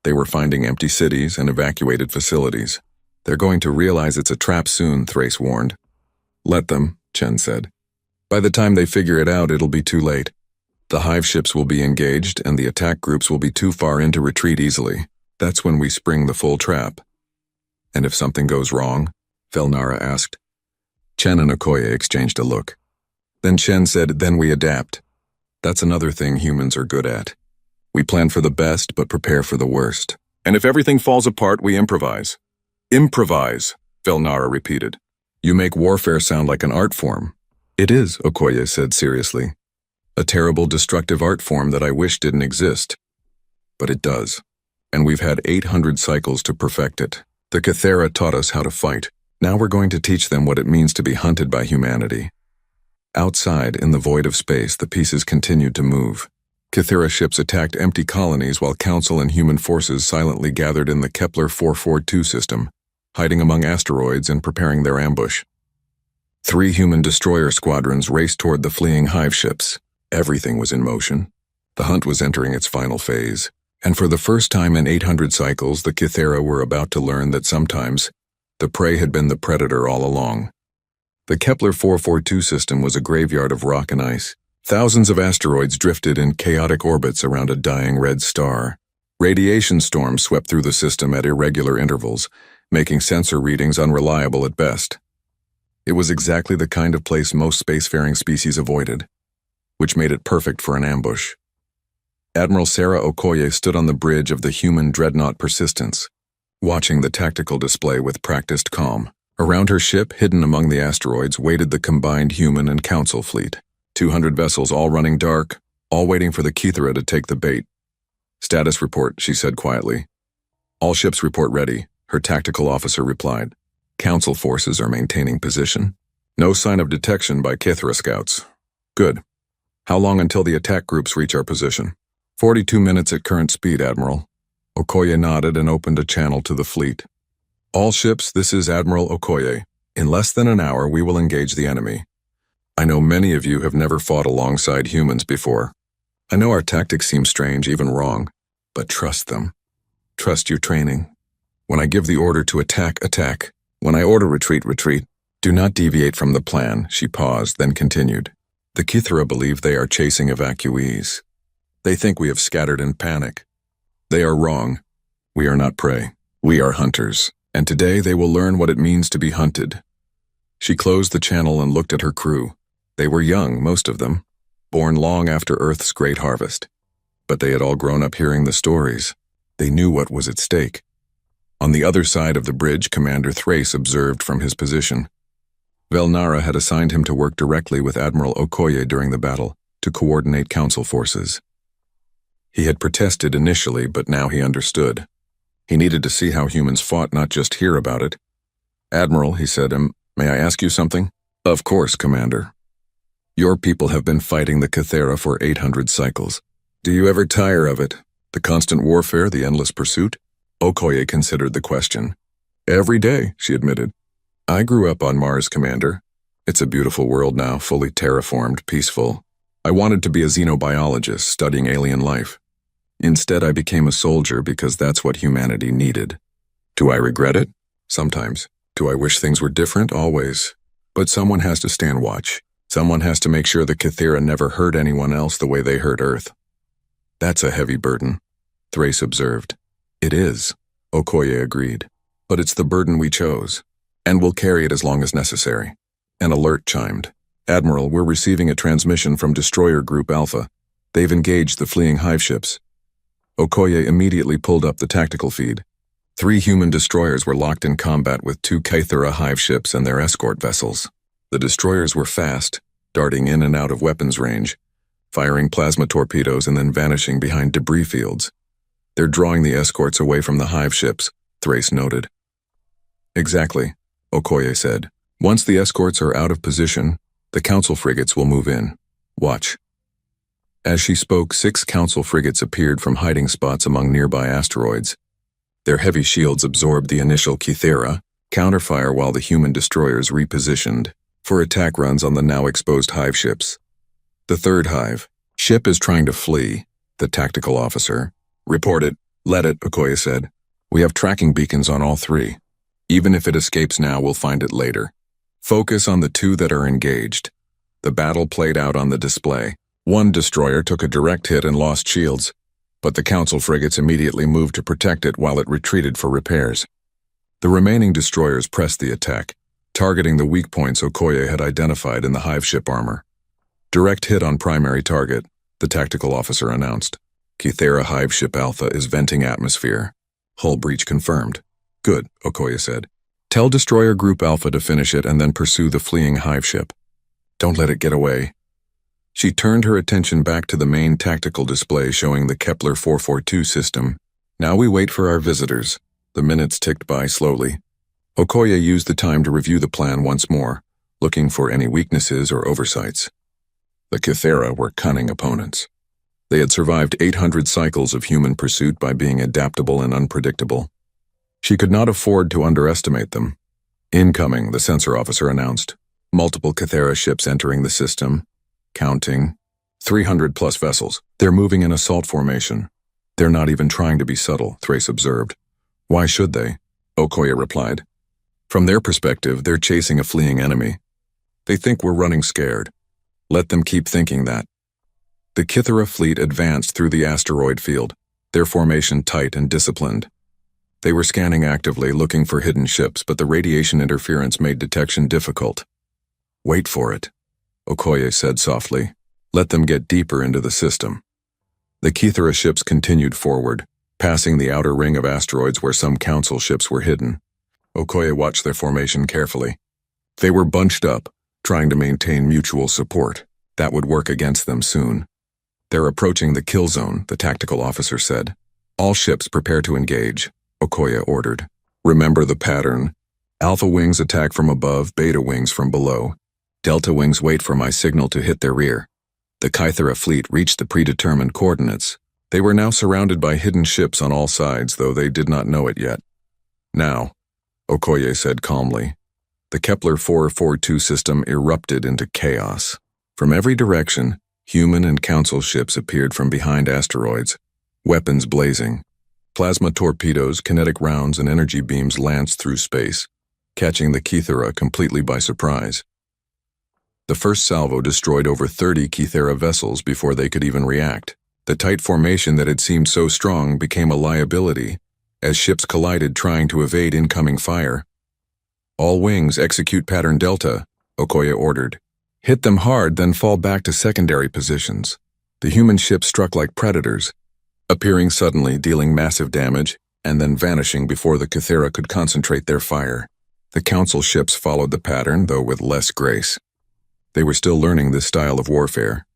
they were finding empty cities and evacuated facilities. They're going to realize it's a trap soon, Thrace warned. Let them, Chen said. By the time they figure it out, it'll be too late. The hive ships will be engaged and the attack groups will be too far in to retreat easily. That's when we spring the full trap. And if something goes wrong? Velnara asked. Chen and Okoye exchanged a look. Then Chen said, then we adapt. That's another thing humans are good at. We plan for the best, but prepare for the worst. And if everything falls apart, we improvise. Improvise, Velnara repeated. You make warfare sound like an art form. It is, Okoye said seriously. A terrible, destructive art form that I wish didn't exist. But it does. And we've had 800 cycles to perfect it. The Kythera taught us how to fight. Now we're going to teach them what it means to be hunted by humanity. Outside, in the void of space, the pieces continued to move. Kythera ships attacked empty colonies while Council and human forces silently gathered in the Kepler 442 system, hiding among asteroids and preparing their ambush. 3 human destroyer squadrons raced toward the fleeing hive ships. Everything was in motion. The hunt was entering its final phase, and for the first time in 800 cycles, the Kythera were about to learn that sometimes the prey had been the predator all along. The Kepler 442 system was a graveyard of rock and ice. Thousands of asteroids drifted in chaotic orbits around a dying red star. Radiation storms swept through the system at irregular intervals, making sensor readings unreliable at best. It was exactly the kind of place most spacefaring species avoided, which made it perfect for an ambush. Admiral Sarah Okoye stood on the bridge of the human dreadnought Persistence, watching the tactical display with practiced calm. Around her ship, hidden among the asteroids, waited the combined human and council fleet. 200 vessels all running dark, all waiting for the Kythera to take the bait. "Status report," she said quietly. "All ships report ready," her tactical officer replied. "Council forces are maintaining position. No sign of detection by Kythera scouts." "Good. How long until the attack groups reach our position?" 42 minutes at current speed, Admiral." Okoye nodded and opened a channel to the fleet. "All ships, this is Admiral Okoye. In less than an hour, we will engage the enemy. I know many of you have never fought alongside humans before. I know our tactics seem strange, even wrong, but trust them. Trust your training. When I give the order to attack, attack. When I order retreat, retreat. Do not deviate from the plan." She paused, then continued. "The Kythera believe they are chasing evacuees. They think we have scattered in panic. They are wrong. We are not prey. We are hunters, and today they will learn what it means to be hunted." She closed the channel and looked at her crew. They were young, most of them, born long after Earth's great harvest. But they had all grown up hearing the stories. They knew what was at stake. On the other side of the bridge, Commander Thrace observed from his position. Velnara had assigned him to work directly with Admiral Okoye during the battle, to coordinate council forces. He had protested initially, but now he understood. He needed to see how humans fought, not just hear about it. "Admiral," he said, "may I ask you something?" "Of course, Commander." "Your people have been fighting the Kythera for 800 cycles. Do you ever tire of it? The constant warfare, the endless pursuit?" Okoye considered the question. "Every day," she admitted. "I grew up on Mars, Commander. It's a beautiful world now, fully terraformed, peaceful. I wanted to be a xenobiologist, studying alien life. Instead, I became a soldier because that's what humanity needed. Do I regret it? Sometimes. Do I wish things were different? Always. But someone has to stand watch. Someone has to make sure the Kythera never hurt anyone else the way they hurt Earth." "That's a heavy burden," Thrace observed. "It is," Okoye agreed. "But it's the burden we chose, and we'll carry it as long as necessary." An alert chimed. "Admiral, we're receiving a transmission from Destroyer Group Alpha. They've engaged the fleeing hive ships." Okoye immediately pulled up the tactical feed. 3 human destroyers were locked in combat with 2 Kythera hive ships and their escort vessels. The destroyers were fast, darting in and out of weapons range, firing plasma torpedoes and then vanishing behind debris fields. "They're drawing the escorts away from the hive ships," Thrace noted. "Exactly," Okoye said. "Once the escorts are out of position, the council frigates will move in. Watch." As she spoke, 6 council frigates appeared from hiding spots among nearby asteroids. Their heavy shields absorbed the initial Kythera, counterfire while the human destroyers repositioned for attack runs on the now exposed hive ships. The 3rd hive ship is trying to flee, the tactical officer. "Report it. Let it," Okoye said. "We have tracking beacons on all 3. Even if it escapes now, we'll find it later. Focus on the 2 that are engaged." The battle played out on the display. 1 destroyer took a direct hit and lost shields, but the council frigates immediately moved to protect it while it retreated for repairs. The remaining destroyers pressed the attack, targeting the weak points Okoye had identified in the hive ship armor. "Direct hit on primary target," the tactical officer announced. "Kythera hive ship Alpha is venting atmosphere. Hull breach confirmed." "Good," Okoye said. "Tell Destroyer Group Alpha to finish it and then pursue the fleeing hive ship. Don't let it get away." She turned her attention back to the main tactical display showing the Kepler 442 system. "Now we wait for our visitors." The minutes ticked by slowly. Okoye used the time to review the plan once more, looking for any weaknesses or oversights. The Kythera were cunning opponents. They had survived 800 cycles of human pursuit by being adaptable and unpredictable. She could not afford to underestimate them. "Incoming," the sensor officer announced. "Multiple Kythera ships entering the system. Counting. 300 plus vessels. They're moving in assault formation. They're not even trying to be subtle," Thrace observed. "Why should they?" Okoye replied. "From their perspective, they're chasing a fleeing enemy. They think we're running scared. Let them keep thinking that." The Kythera fleet advanced through the asteroid field. their formation tight and disciplined. They were scanning actively, looking for hidden ships, but the radiation interference made detection difficult. "Wait for it," Okoye said softly. "Let them get deeper into the system." The Kythera ships continued forward, passing the outer ring of asteroids where some Council ships were hidden. Okoye watched their formation carefully. They were bunched up, trying to maintain mutual support. That would work against them soon. "They're approaching the kill zone," the tactical officer said. "All ships prepare to engage," Okoye ordered. "Remember the pattern. Alpha wings attack from above, beta wings from below. Delta wings wait for my signal to hit their rear." The Kythera fleet reached the predetermined coordinates. They were now surrounded by hidden ships on all sides, though they did not know it yet. "Now," Okoye said calmly. The Kepler 442 system erupted into chaos. From every direction, human and Council ships appeared from behind asteroids, weapons blazing. Plasma torpedoes, kinetic rounds, and energy beams lanced through space, catching the Kythera completely by surprise. The first salvo destroyed over 30 Kythera vessels before they could even react. The tight formation that had seemed so strong became a liability as ships collided trying to evade incoming fire. "All wings execute pattern Delta," Okoye ordered. "Hit them hard, then fall back to secondary positions." The human ships struck like predators, appearing suddenly, dealing massive damage, and then vanishing before the Kythera could concentrate their fire. The Council ships followed the pattern, though with less grace. They were still learning this style of warfare.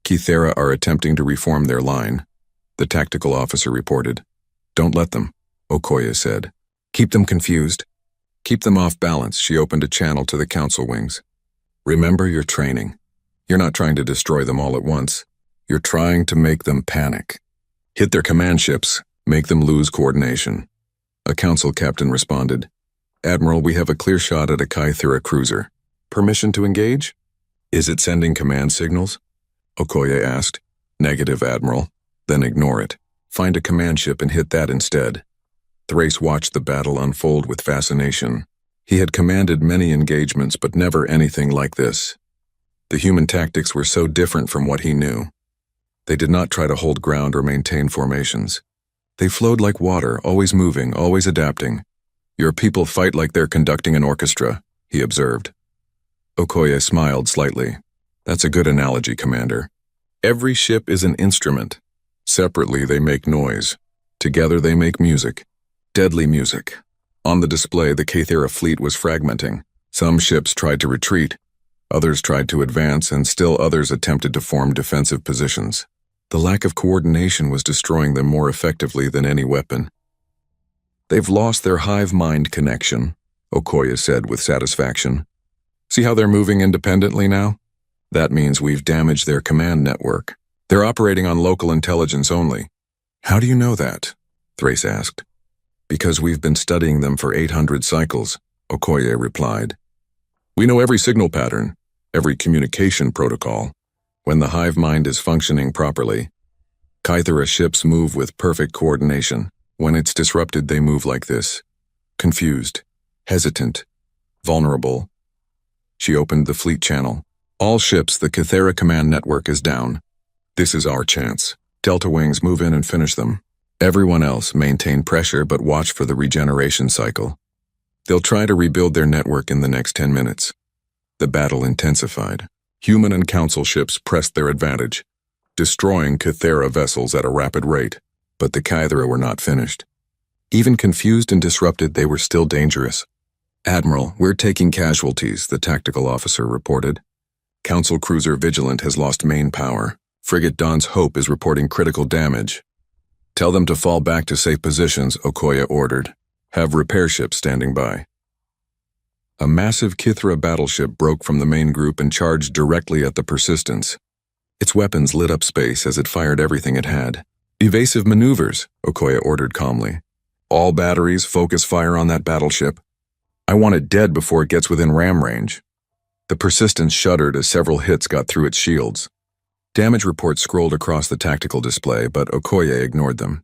"Kythera are attempting to reform their line," the tactical officer reported. "Don't let them," Okoye said. "Keep them confused. Keep them off balance." She opened a channel to the Council wings. "Remember your training. You're not trying to destroy them all at once. You're trying to make them panic. Hit their command ships, make them lose coordination." A Council captain responded. "Admiral, we have a clear shot at a Kythera cruiser. Permission to engage?" "Is it sending command signals?" Okoye asked. "Negative, Admiral." "Then ignore it. Find a command ship and hit that instead." Thrace watched the battle unfold with fascination. He had commanded many engagements, but never anything like this. The human tactics were so different from what he knew. They did not try to hold ground or maintain formations. They flowed like water, always moving, always adapting. "Your people fight like they're conducting an orchestra," he observed. Okoye smiled slightly. "That's a good analogy, Commander. Every ship is an instrument. Separately, they make noise. Together, they make music. Deadly music." On the display, the Kythera fleet was fragmenting. Some ships tried to retreat, others tried to advance, and still others attempted to form defensive positions. The lack of coordination was destroying them more effectively than any weapon. "They've lost their hive mind connection," Okoye said with satisfaction. "See how they're moving independently now? That means we've damaged their command network. They're operating on local intelligence only." "How do you know that?" Thrace asked. "Because we've been studying them for 800 cycles," Okoye replied. "We know every signal pattern, every communication protocol. When the hive mind is functioning properly, Kythera ships move with perfect coordination. When it's disrupted, they move like this. Confused, hesitant, vulnerable." She opened the fleet channel. "All ships, the Kythera command network is down. This is our chance. Delta wings, move in and finish them. Everyone else, maintain pressure but watch for the regeneration cycle. They'll try to rebuild their network in the next 10 minutes. The battle intensified. Human and Council ships pressed their advantage, destroying Kythera vessels at a rapid rate, but the Kythera were not finished. Even confused and disrupted, they were still dangerous. "Admiral, we're taking casualties," the tactical officer reported. "Council cruiser Vigilant has lost main power. Frigate Dawn's Hope is reporting critical damage." "Tell them to fall back to safe positions," Okoye ordered. "Have repair ships standing by." A massive Kythera battleship broke from the main group and charged directly at the Persistence. Its weapons lit up space as it fired everything it had. "Evasive maneuvers," Okoye ordered calmly. "All batteries, focus fire on that battleship. I want it dead before it gets within ram range." The Persistence shuddered as several hits got through its shields. Damage reports scrolled across the tactical display, but Okoye ignored them.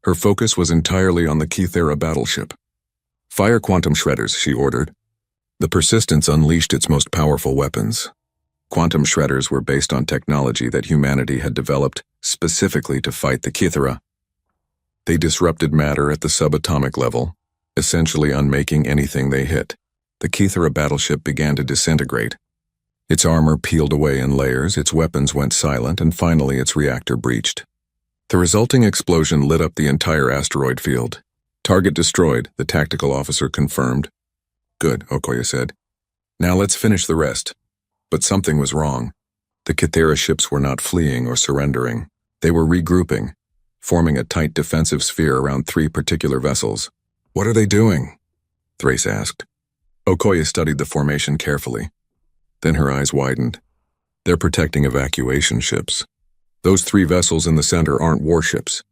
Her focus was entirely on the Kythera battleship. "Fire quantum shredders," she ordered. The Persistence unleashed its most powerful weapons. Quantum shredders were based on technology that humanity had developed specifically to fight the Kythera. They disrupted matter at the subatomic level, essentially unmaking anything they hit. The Kythera battleship began to disintegrate. Its armor peeled away in layers, its weapons went silent, and finally its reactor breached. The resulting explosion lit up the entire asteroid field. Target destroyed, the tactical officer confirmed. Good, Okoye said. Now let's finish the rest. But something was wrong. The Kythera ships were not fleeing or surrendering. They were regrouping, forming a tight defensive sphere around 3 particular vessels. What are they doing? Thrace asked. Okoye studied the formation carefully. Then her eyes widened. They're protecting evacuation ships. Those 3 vessels in the center aren't warships.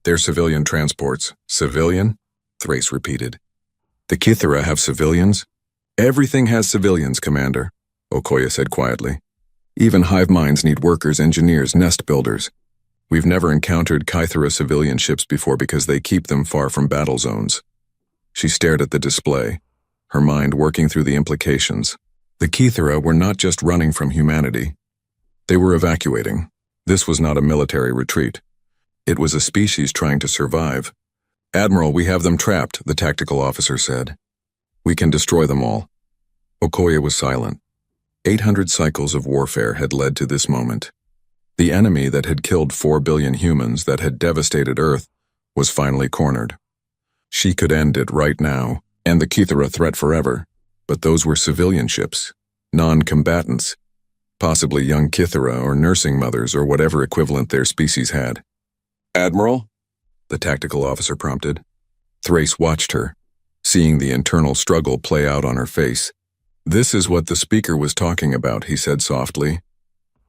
They're civilian transports. Civilian? Thrace repeated. The Kythera have civilians? Everything has civilians, Commander, Okoye said quietly. Even hive minds need workers, engineers, nest builders. We've never encountered Kythera civilian ships before because they keep them far from battle zones. She stared at the display, her mind working through the implications. The Kythera were not just running from humanity. They were evacuating. This was not a military retreat. It was a species trying to survive. Admiral, we have them trapped, the tactical officer said. We can destroy them all. Okoye was silent. 800 cycles of warfare had led to this moment. The enemy that had killed 4 billion humans, that had devastated Earth, was finally cornered. She could end it right now, end the Kythera threat forever. But those were civilian ships, non-combatants, possibly young Kythera or nursing mothers or whatever equivalent their species had. Admiral? The tactical officer prompted. Thrace watched her, seeing the internal struggle play out on her face. This is what the speaker was talking about, he said softly.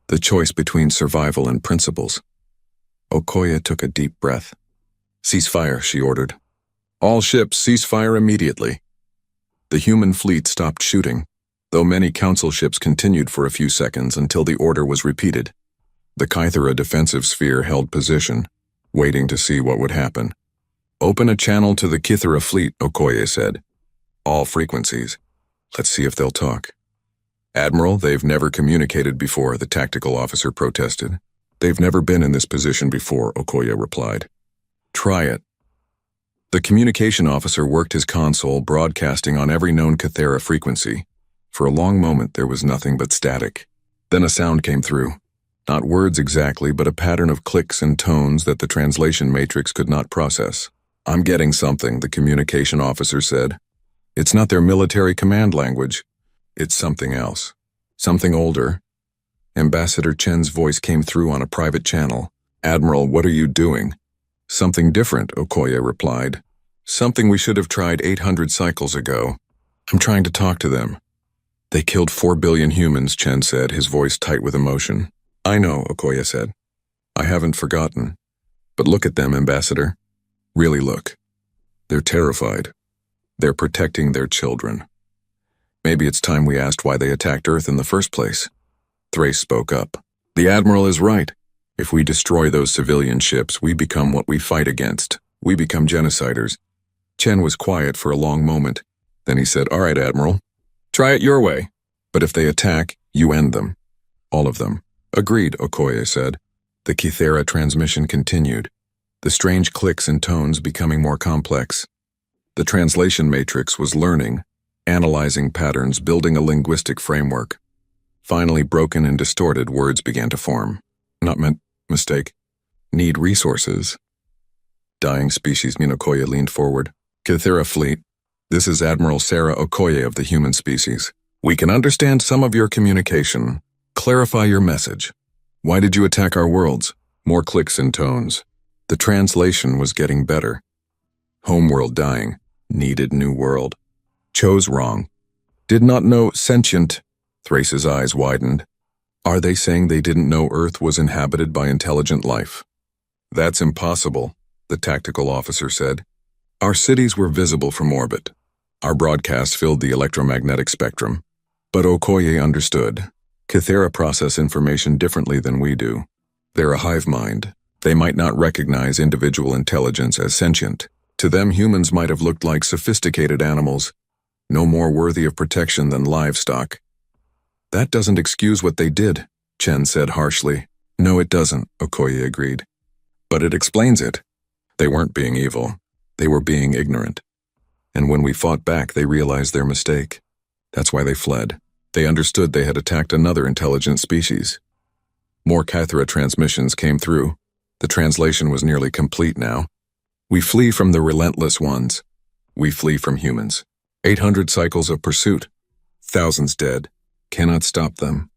The choice between survival and principles. Okoye took a deep breath. Cease fire, she ordered. All ships cease fire immediately. The human fleet stopped shooting, though many council ships continued for a few seconds until the order was repeated. The Kythera defensive sphere held position, waiting to see what would happen. Open a channel to the Kythera fleet, Okoye said. All frequencies. Let's see if they'll talk. Admiral, they've never communicated before, the tactical officer protested. They've never been in this position before, Okoye replied. Try it. The communication officer worked his console, broadcasting on every known Kythera frequency. For a long moment, there was nothing but static. Then a sound came through. Not words exactly, but a pattern of clicks and tones that the translation matrix could not process. I'm getting something, the communication officer said. It's not their military command language. It's something else. Something older. Ambassador Chen's voice came through on a private channel. Admiral, what are you doing? Something different, Okoye replied. Something we should have tried 800 cycles ago. I'm trying to talk to them. They killed 4 billion humans, Chen said, his voice tight with emotion. I know, Okoye said. I haven't forgotten. But look at them, Ambassador. Really look. They're terrified. They're protecting their children. Maybe it's time we asked why they attacked Earth in the first place. Thrace spoke up. The Admiral is right. If we destroy those civilian ships, we become what we fight against. We become genociders. Chen was quiet for a long moment. Then he said, All right, Admiral. Try it your way. But if they attack, you end them. All of them. Agreed, Okoye said. The Kythera transmission continued, the strange clicks and tones becoming more complex. The translation matrix was learning, analyzing patterns, building a linguistic framework. Finally, broken and distorted words began to form. Not meant, mistake. Need resources. Dying species, Okoye leaned forward. Kythera fleet. This is Admiral Sarah Okoye of the human species. We can understand some of your communication. Clarify your message. Why did you attack our worlds? More clicks and tones. The translation was getting better. Homeworld dying. Needed new world. Chose wrong. Did not know sentient. Thrace's eyes widened. Are they saying they didn't know Earth was inhabited by intelligent life? That's impossible, the tactical officer said. Our cities were visible from orbit. Our broadcasts filled the electromagnetic spectrum. But Okoye understood. Kythera process information differently than we do. They're a hive mind. They might not recognize individual intelligence as sentient. To them, humans might have looked like sophisticated animals, no more worthy of protection than livestock. That doesn't excuse what they did, Chen said harshly. No, it doesn't, Okoye agreed. But it explains it. They weren't being evil. They were being ignorant. And when we fought back, they realized their mistake. That's why they fled. They understood they had attacked another intelligent species. More Kythera transmissions came through. The translation was nearly complete now. We flee from the relentless ones. We flee from humans. 800 cycles of pursuit. Thousands dead. Cannot stop them.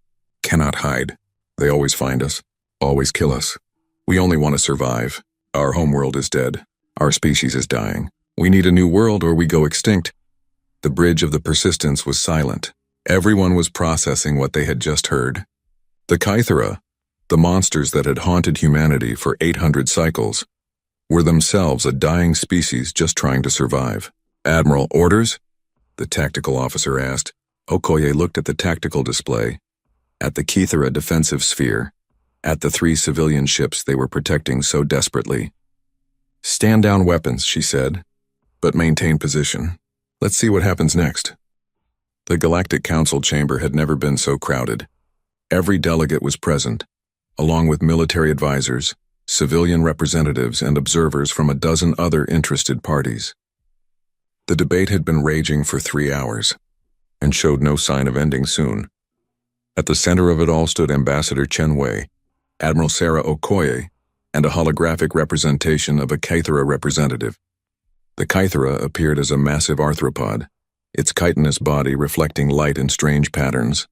Cannot hide. They always find us. Always kill us. We only want to survive. Our homeworld is dead. Our species is dying. We need a new world or we go extinct. The bridge of the persistence was silent. Everyone was processing what they had just heard. The Kythera, the monsters that had haunted humanity for 800 cycles, were themselves a dying species just trying to survive. Admiral, orders? The tactical officer asked. Okoye looked at the tactical display, at the Kythera defensive sphere, at the 3 civilian ships they were protecting so desperately. Stand down weapons, she said, but maintain position. Let's see what happens next. The Galactic Council chamber had never been so crowded. Every delegate was present, along with military advisors, civilian representatives, and observers from a dozen other interested parties. The debate had been raging for 3 hours, and showed no sign of ending soon. At the center of it all stood Ambassador Chen Wei, Admiral Sarah Okoye, and a holographic representation of a Kythera representative. The Kythera appeared as a massive arthropod, its chitinous body reflecting light in strange patterns.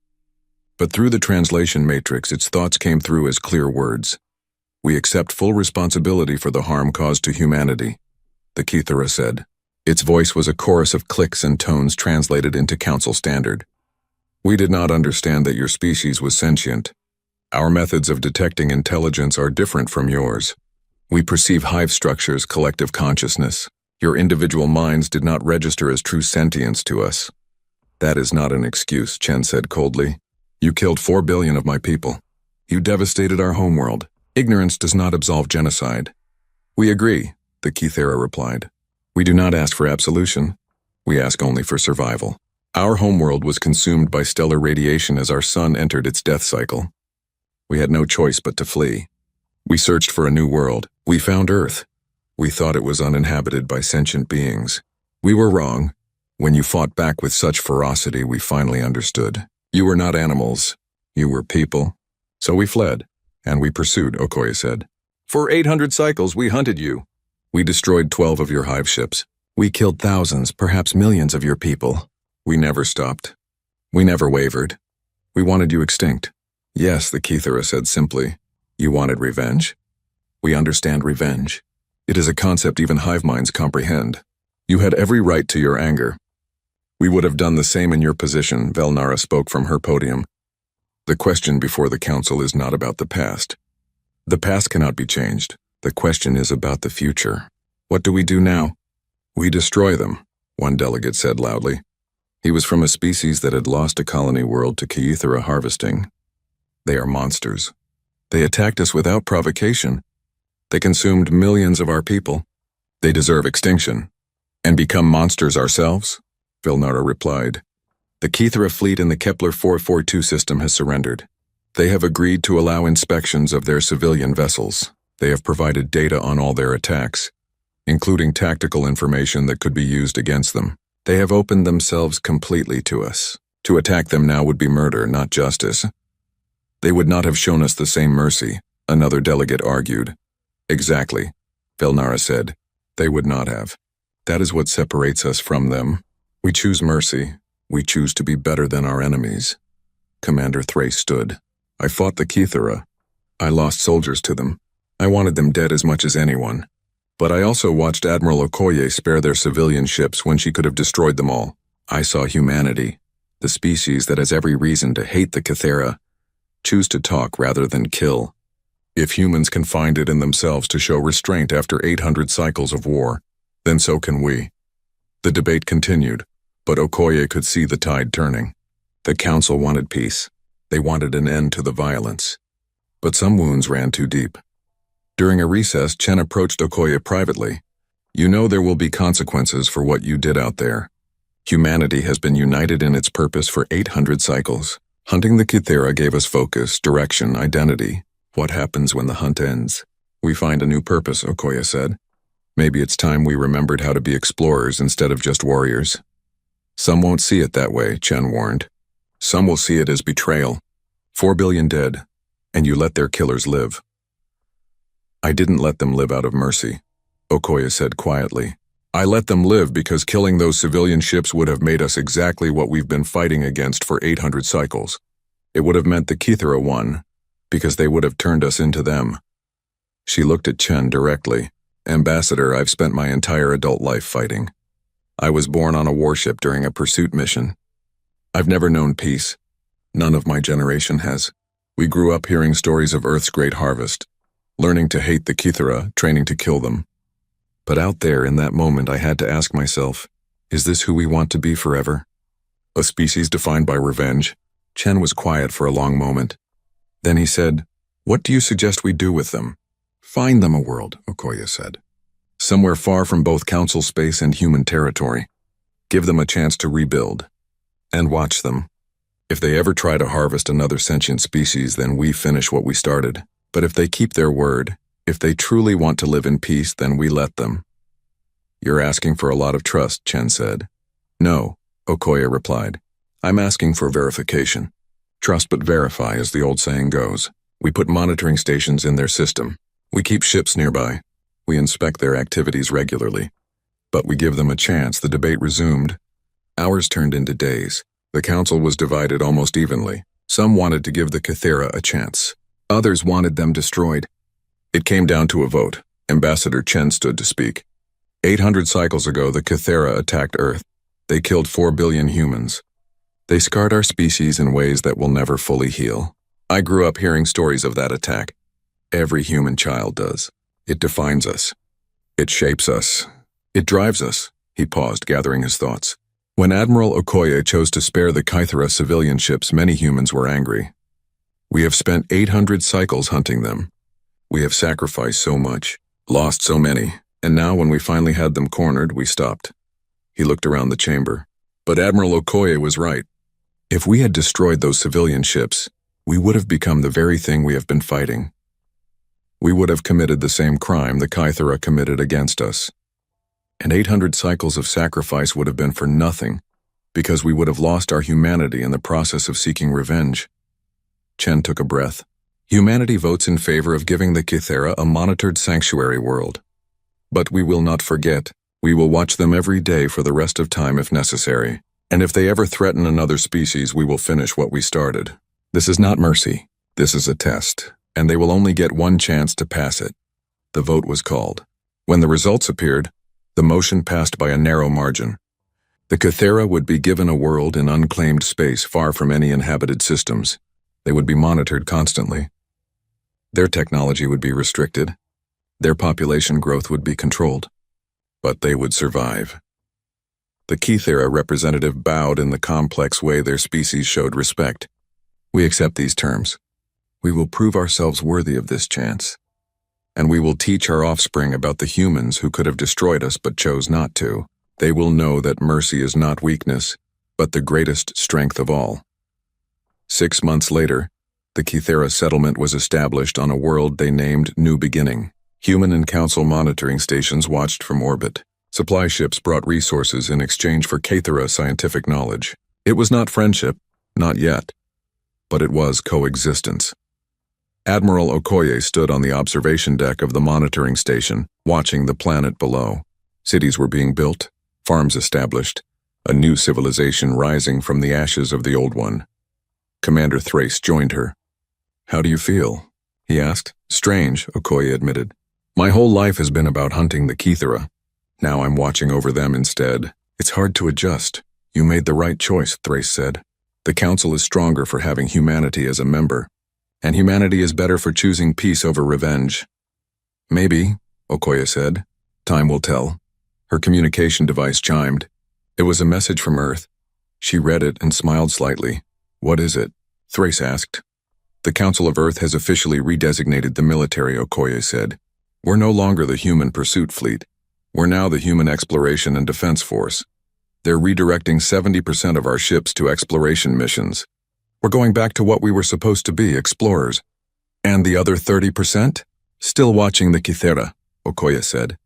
But through the translation matrix, its thoughts came through as clear words. We accept full responsibility for the harm caused to humanity, the Kythera said. Its voice was a chorus of clicks and tones translated into council standard. We did not understand that your species was sentient. Our methods of detecting intelligence are different from yours. We perceive hive structures, collective consciousness. Your individual minds did not register as true sentience to us. That is not an excuse, Chen said coldly. You killed 4 billion of my people. You devastated our homeworld. Ignorance does not absolve genocide. We agree, the Kythera replied. We do not ask for absolution. We ask only for survival. Our homeworld was consumed by stellar radiation as our sun entered its death cycle. We had no choice but to flee. We searched for a new world. We found Earth. We thought it was uninhabited by sentient beings. We were wrong. When you fought back with such ferocity, we finally understood. You were not animals. You were people. So we fled, and we pursued, Okoye said. For 800 cycles, we hunted you. We destroyed 12 of your hive ships. We killed thousands, perhaps millions of your people. We never stopped. We never wavered. We wanted you extinct. Yes, the Kythera said simply. You wanted revenge? We understand revenge. It is a concept even hive minds comprehend. You had every right to your anger. We would have done the same in your position, Velnara spoke from her podium. The question before the council is not about the past. The past cannot be changed. The question is about the future. What do we do now? We destroy them, one delegate said loudly. He was from a species that had lost a colony world to Kythera harvesting. They are monsters. They attacked us without provocation. They consumed millions of our people. They deserve extinction. And become monsters ourselves? Velnara replied. The Kythera fleet in the Kepler 442 system has surrendered. They have agreed to allow inspections of their civilian vessels. They have provided data on all their attacks, including tactical information that could be used against them. They have opened themselves completely to us. To attack them now would be murder, not justice. They would not have shown us the same mercy, another delegate argued. Exactly, Velnara said. They would not have. That is what separates us from them. We choose mercy. We choose to be better than our enemies. Commander Thrace stood. I fought the Kythera. I lost soldiers to them. I wanted them dead as much as anyone. But I also watched Admiral Okoye spare their civilian ships when she could have destroyed them all. I saw humanity, the species that has every reason to hate the Kythera, choose to talk rather than kill. If humans can find it in themselves to show restraint after 800 cycles of war, then so can we. The debate continued, but Okoye could see the tide turning. The council wanted peace. They wanted an end to the violence. But some wounds ran too deep. During a recess, Chen approached Okoye privately. You know there will be consequences for what you did out there. Humanity has been united in its purpose for 800 cycles. Hunting the Kythera gave us focus, direction, identity. What happens when the hunt ends? We find a new purpose, Okoye said. Maybe it's time we remembered how to be explorers instead of just warriors. Some won't see it that way, Chen warned. Some will see it as betrayal. 4 billion dead, and you let their killers live. I didn't let them live out of mercy, Okoye said quietly. I let them live because killing those civilian ships would have made us exactly what we've been fighting against for 800 cycles. It would have meant the Kithera won, because they would have turned us into them. She looked at Chen directly. Ambassador, I've spent my entire adult life fighting. I was born on a warship during a pursuit mission. I've never known peace. None of my generation has. We grew up hearing stories of Earth's great harvest, learning to hate the Kithera, training to kill them. But out there in that moment I had to ask myself, is this who we want to be forever? A species defined by revenge? Chen was quiet for a long moment. Then he said, what do you suggest we do with them? Find them a world, Okoye said. Somewhere far from both council space and human territory. Give them a chance to rebuild. And watch them. If they ever try to harvest another sentient species, then we finish what we started. But if they keep their word, if they truly want to live in peace, then we let them. You're asking for a lot of trust, Chen said. No, Okoye replied. I'm asking for verification. Trust but verify, as the old saying goes. We put monitoring stations in their system. We keep ships nearby. We inspect their activities regularly. But we give them a chance. The debate resumed. Hours turned into days. The council was divided almost evenly. Some wanted to give the Kithera a chance. Others wanted them destroyed. It came down to a vote. Ambassador Chen stood to speak. 800 cycles ago, the Kithera attacked Earth. They killed 4 billion humans. They scarred our species in ways that will never fully heal. I grew up hearing stories of that attack. Every human child does. It defines us. It shapes us. It drives us. He paused, gathering his thoughts. When Admiral Okoye chose to spare the Kithera civilian ships, many humans were angry. We have spent 800 cycles hunting them. We have sacrificed so much, lost so many, and now when we finally had them cornered, we stopped. He looked around the chamber. But Admiral Okoye was right. If we had destroyed those civilian ships, we would have become the very thing we have been fighting. We would have committed the same crime the Kithera committed against us. And 800 cycles of sacrifice would have been for nothing, because we would have lost our humanity in the process of seeking revenge. Chen took a breath. Humanity votes in favor of giving the Kithera a monitored sanctuary world. But we will not forget. We will watch them every day for the rest of time if necessary. And if they ever threaten another species, we will finish what we started. This is not mercy. This is a test, and they will only get one chance to pass it. The vote was called. When the results appeared, the motion passed by a narrow margin. The Kithera would be given a world in unclaimed space far from any inhabited systems. They would be monitored constantly. Their technology would be restricted. Their population growth would be controlled. But they would survive. The Kithera representative bowed in the complex way their species showed respect. We accept these terms. We will prove ourselves worthy of this chance. And we will teach our offspring about the humans who could have destroyed us but chose not to. They will know that mercy is not weakness, but the greatest strength of all. 6 months later, the Kithera settlement was established on a world they named New Beginning. Human and council monitoring stations watched from orbit. Supply ships brought resources in exchange for Kithera scientific knowledge. It was not friendship, not yet, but it was coexistence. Admiral Okoye stood on the observation deck of the monitoring station, watching the planet below. Cities were being built, farms established, a new civilization rising from the ashes of the old one. Commander Thrace joined her. How do you feel? He asked. Strange, Okoye admitted. My whole life has been about hunting the Kithera. Now I'm watching over them instead. It's hard to adjust. You made the right choice, Thrace said. The Council is stronger for having humanity as a member, and humanity is better for choosing peace over revenge. Maybe, Okoye said. Time will tell. Her communication device chimed. It was a message from Earth. She read it and smiled slightly. What is it? Thrace asked. The Council of Earth has officially redesignated the military, Okoye said. We're no longer the human pursuit fleet. We're now the Human Exploration and Defense Force. They're redirecting 70% of our ships to exploration missions. We're going back to what we were supposed to be, explorers. And the other 30%? Still watching the Kithera, Okoye said.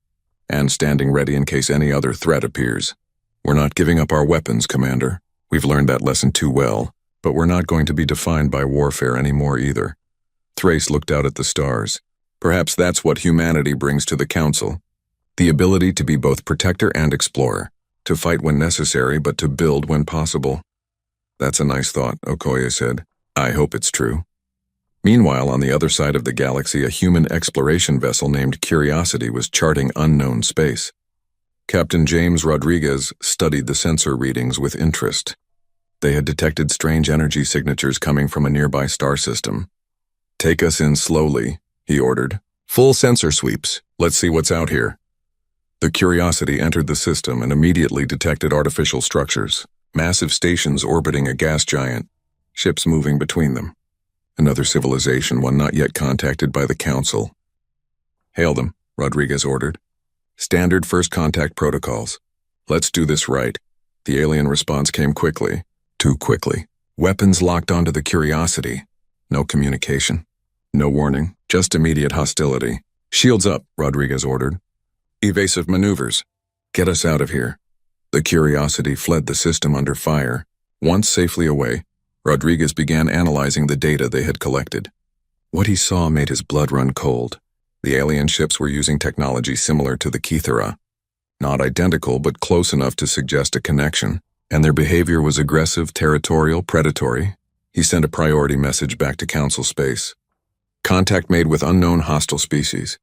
and standing ready in case any other threat appears. We're not giving up our weapons, Commander. We've learned that lesson too well, but we're not going to be defined by warfare anymore either. Thrace looked out at the stars. Perhaps that's what humanity brings to the Council. The ability to be both protector and explorer, to fight when necessary but to build when possible. That's a nice thought, Okoye said. I hope it's true. Meanwhile, on the other side of the galaxy, a human exploration vessel named Curiosity was charting unknown space. Captain James Rodriguez studied the sensor readings with interest. They had detected strange energy signatures coming from a nearby star system. Take us in slowly, he ordered. Full sensor sweeps. Let's see what's out here. The Curiosity entered the system and immediately detected artificial structures, massive stations orbiting a gas giant, ships moving between them. Another civilization, one not yet contacted by the Council. Hail them, Rodriguez ordered. Standard first contact protocols. Let's do this right. The alien response came quickly. Too quickly. Weapons locked onto the Curiosity. No communication. No warning, just immediate hostility. Shields up, Rodriguez ordered. Evasive maneuvers. Get us out of here. The Curiosity fled the system under fire. Once safely away, Rodriguez began analyzing the data they had collected. What he saw made his blood run cold. The alien ships were using technology similar to the Kythera. Not identical, but close enough to suggest a connection. And their behavior was aggressive, territorial, predatory. He sent a priority message back to Council space. Contact made with unknown hostile species.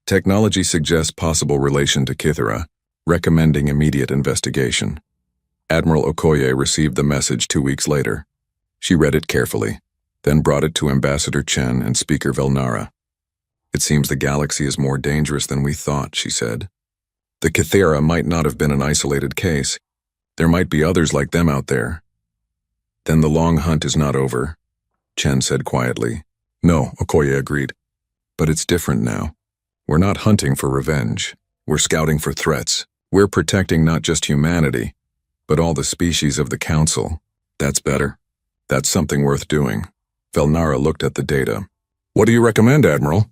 Technology suggests possible relation to Kythera, recommending immediate investigation. Admiral Okoye received the message 2 weeks later. She read it carefully, then brought it to Ambassador Chen and Speaker Velnara. It seems the galaxy is more dangerous than we thought, she said. The Kythera might not have been an isolated case. There might be others like them out there. Then the long hunt is not over, Chen said quietly. No, Okoye agreed. But it's different now. We're not hunting for revenge. We're scouting for threats. We're protecting not just humanity, but all the species of the Council. That's better. That's something worth doing. Velnara looked at the data. What do you recommend, Admiral?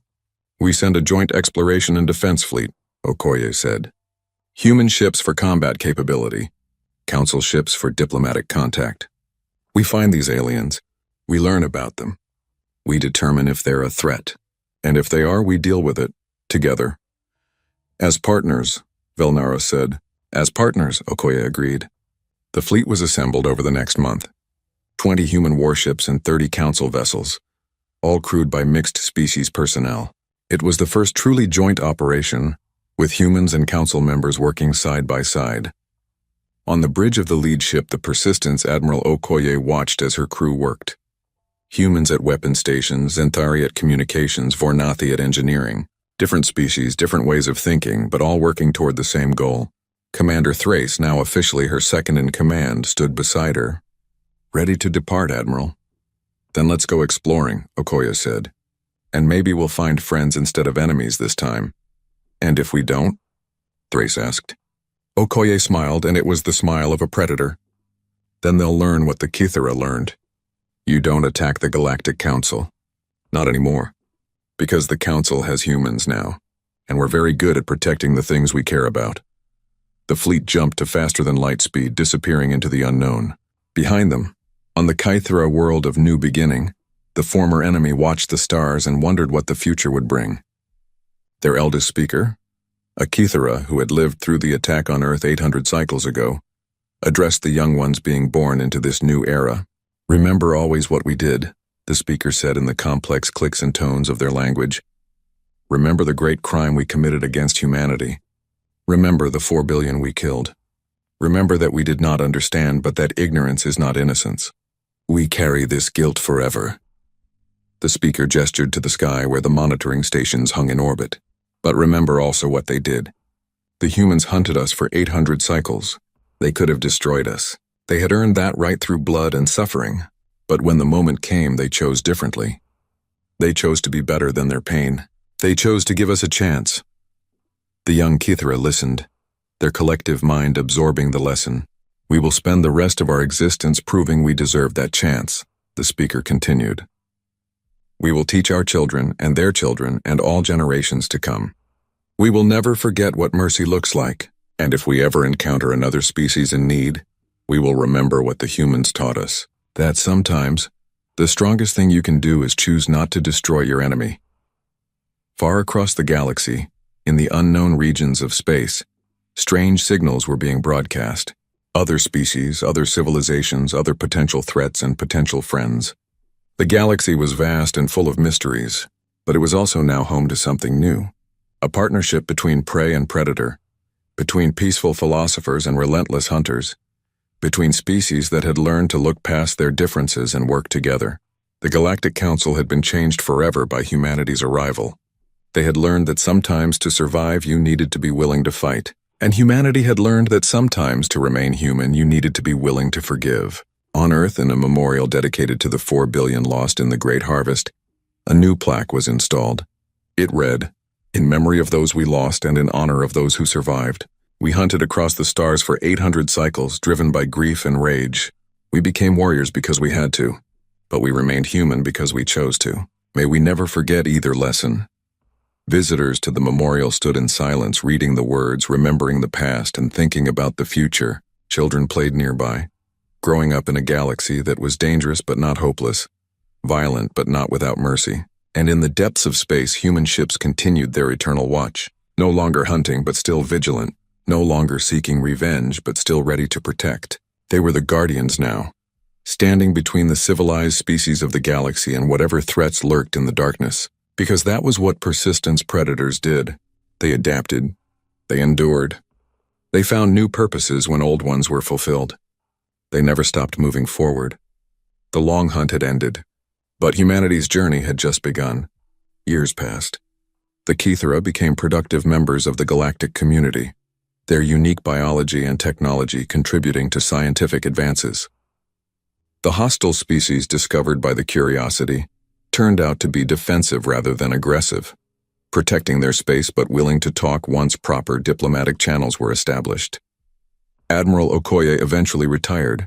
We send a joint exploration and defense fleet, Okoye said. Human ships for combat capability. Council ships for diplomatic contact. We find these aliens. We learn about them. We determine if they're a threat. And if they are, we deal with it. Together. As partners, Velnara said. As partners, Okoye agreed. The fleet was assembled over the next month. 20 human warships and 30 Council vessels, all crewed by mixed-species personnel. It was the first truly joint operation, with humans and Council members working side by side. On the bridge of the lead ship, the Persistence, Admiral Okoye watched as her crew worked. Humans at weapon stations, Zenthari at communications, Vornathi at engineering. Different species, different ways of thinking, but all working toward the same goal. Commander Thrace, now officially her second-in-command, stood beside her. Ready to depart, Admiral. Then let's go exploring, Okoye said. And maybe we'll find friends instead of enemies this time. And if we don't? Thrace asked. Okoye smiled, and it was the smile of a predator. Then they'll learn what the Kythera learned. You don't attack the Galactic Council. Not anymore. Because the Council has humans now, and we're very good at protecting the things we care about. The fleet jumped to faster-than-light speed, disappearing into the unknown. Behind them, on the Kythera world of New Beginning, the former enemy watched the stars and wondered what the future would bring. Their eldest speaker, a Kythera who had lived through the attack on Earth 800 cycles ago, addressed the young ones being born into this new era. Remember always what we did, the speaker said in the complex clicks and tones of their language. Remember the great crime we committed against humanity. Remember the 4 billion we killed. Remember that we did not understand, but that ignorance is not innocence. We carry this guilt forever. The speaker gestured to the sky where the monitoring stations hung in orbit. But remember also what they did. The humans hunted us for 800 cycles. They could have destroyed us. They had earned that right through blood and suffering. But when the moment came, they chose differently. They chose to be better than their pain. They chose to give us a chance. The young Kythera listened, their collective mind absorbing the lesson. We will spend the rest of our existence proving we deserve that chance, the speaker continued. We will teach our children and their children and all generations to come. We will never forget what mercy looks like, and if we ever encounter another species in need, we will remember what the humans taught us, that sometimes, the strongest thing you can do is choose not to destroy your enemy. Far across the galaxy, in the unknown regions of space, strange signals were being broadcast. Other species, other civilizations, other potential threats and potential friends. The galaxy was vast and full of mysteries, but it was also now home to something new. A partnership between prey and predator, between peaceful philosophers and relentless hunters, between species that had learned to look past their differences and work together. The Galactic Council had been changed forever by humanity's arrival. They had learned that sometimes to survive you needed to be willing to fight. And humanity had learned that sometimes to remain human you needed to be willing to forgive. On Earth, in a memorial dedicated to the 4 billion lost in the Great Harvest, a new plaque was installed. It read, "In memory of those we lost and in honor of those who survived. We hunted across the stars for 800 cycles, driven by grief and rage. We became warriors because we had to, but we remained human because we chose to. May we never forget either lesson." Visitors to the memorial stood in silence, reading the words, remembering the past, and thinking about the future. Children played nearby, growing up in a galaxy that was dangerous but not hopeless, violent but not without mercy. And in the depths of space, human ships continued their eternal watch, no longer hunting but still vigilant, no longer seeking revenge but still ready to protect. They were the guardians now, standing between the civilized species of the galaxy and whatever threats lurked in the darkness. Because that was what persistence predators did. They adapted. They endured. They found new purposes when old ones were fulfilled. They never stopped moving forward. The long hunt had ended, but humanity's journey had just begun. Years passed. The Kithara became productive members of the galactic community, their unique biology and technology contributing to scientific advances. The hostile species discovered by the Curiosity turned out to be defensive rather than aggressive, protecting their space but willing to talk once proper diplomatic channels were established. Admiral Okoye eventually retired,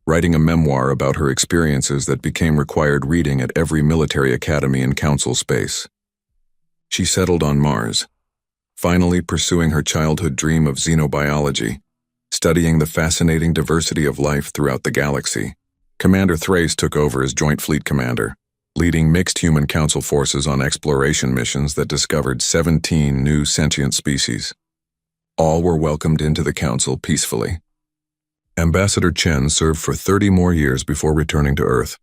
writing a memoir about her experiences that became required reading at every military academy in Council space. She settled on Mars, finally pursuing her childhood dream of xenobiology, studying the fascinating diversity of life throughout the galaxy. Commander Thrace took over as Joint Fleet Commander, leading mixed human council forces on exploration missions that discovered 17 new sentient species. All were welcomed into the council peacefully. Ambassador Chen served for 30 more years before returning to Earth,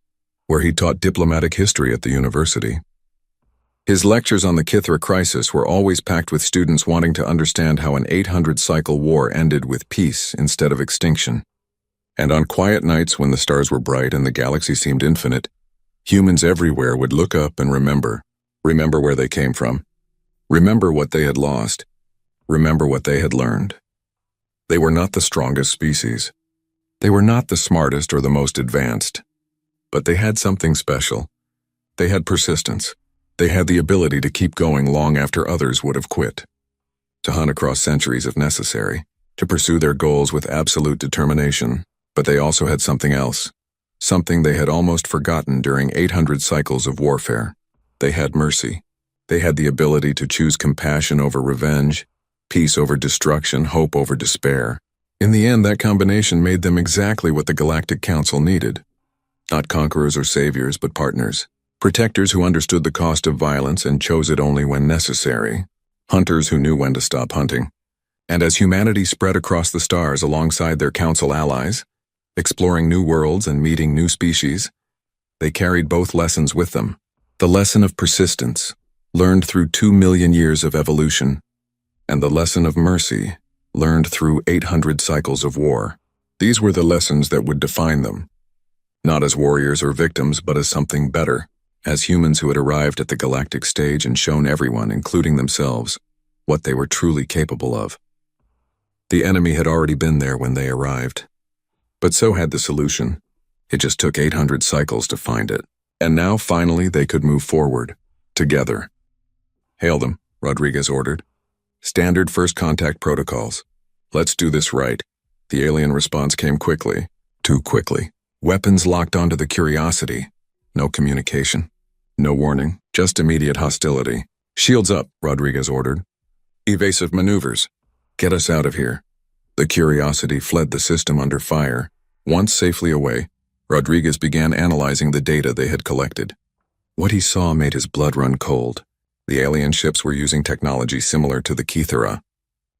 where he taught diplomatic history at the university. His lectures on the Kithara crisis were always packed with students wanting to understand how an 800-cycle war ended with peace instead of extinction. And on quiet nights when the stars were bright and the galaxy seemed infinite, humans everywhere would look up and remember where they came from, remember what they had lost, remember what they had learned. They were not the strongest species. They were not the smartest or the most advanced, but they had something special. They had persistence. They had the ability to keep going long after others would have quit, to hunt across centuries if necessary, to pursue their goals with absolute determination. But they also had something else. Something they had almost forgotten during 800 cycles of warfare. They had mercy. They had the ability to choose compassion over revenge, peace over destruction, hope over despair. In the end, that combination made them exactly what the Galactic Council needed. Not conquerors or saviors, but partners. Protectors who understood the cost of violence and chose it only when necessary. Hunters who knew when to stop hunting. And as humanity spread across the stars alongside their council allies, exploring new worlds and meeting new species, they carried both lessons with them. The lesson of persistence, learned through 2 million years of evolution, and the lesson of mercy, learned through 800 cycles of war. These were the lessons that would define them, not as warriors or victims, but as something better, as humans who had arrived at the galactic stage and shown everyone, including themselves, what they were truly capable of. The enemy had already been there when they arrived. But so had the solution. It just took 800 cycles to find it. And now, finally, they could move forward, together. "Hail them," Rodriguez ordered. "Standard first contact protocols. Let's do this right." The alien response came quickly, too quickly. Weapons locked onto the Curiosity. No communication. No warning, just immediate hostility. "Shields up," Rodriguez ordered. Evasive maneuvers. Get us out of here. The Curiosity fled the system under fire. Once safely away, Rodriguez began analyzing the data they had collected. What he saw made his blood run cold. The alien ships were using technology similar to the Kythera.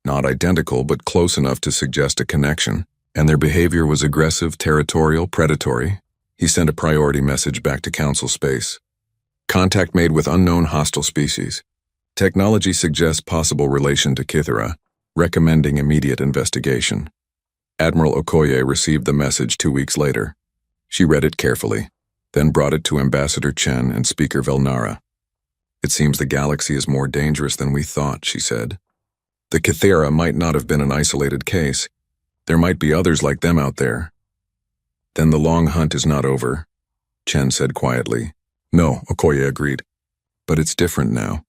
Not identical, but close enough to suggest a connection. And their behavior was aggressive, territorial, predatory. He sent a priority message back to Council space. Contact made with unknown hostile species. Technology suggests possible relation to Kythera, recommending immediate investigation. Admiral Okoye received the message 2 weeks later. She read it carefully, then brought it to Ambassador Chen and Speaker Velnara. It seems the galaxy is more dangerous than we thought, she said. The Kythera might not have been an isolated case. There might be others like them out there. Then the long hunt is not over, Chen said quietly. No, Okoye agreed. But it's different now.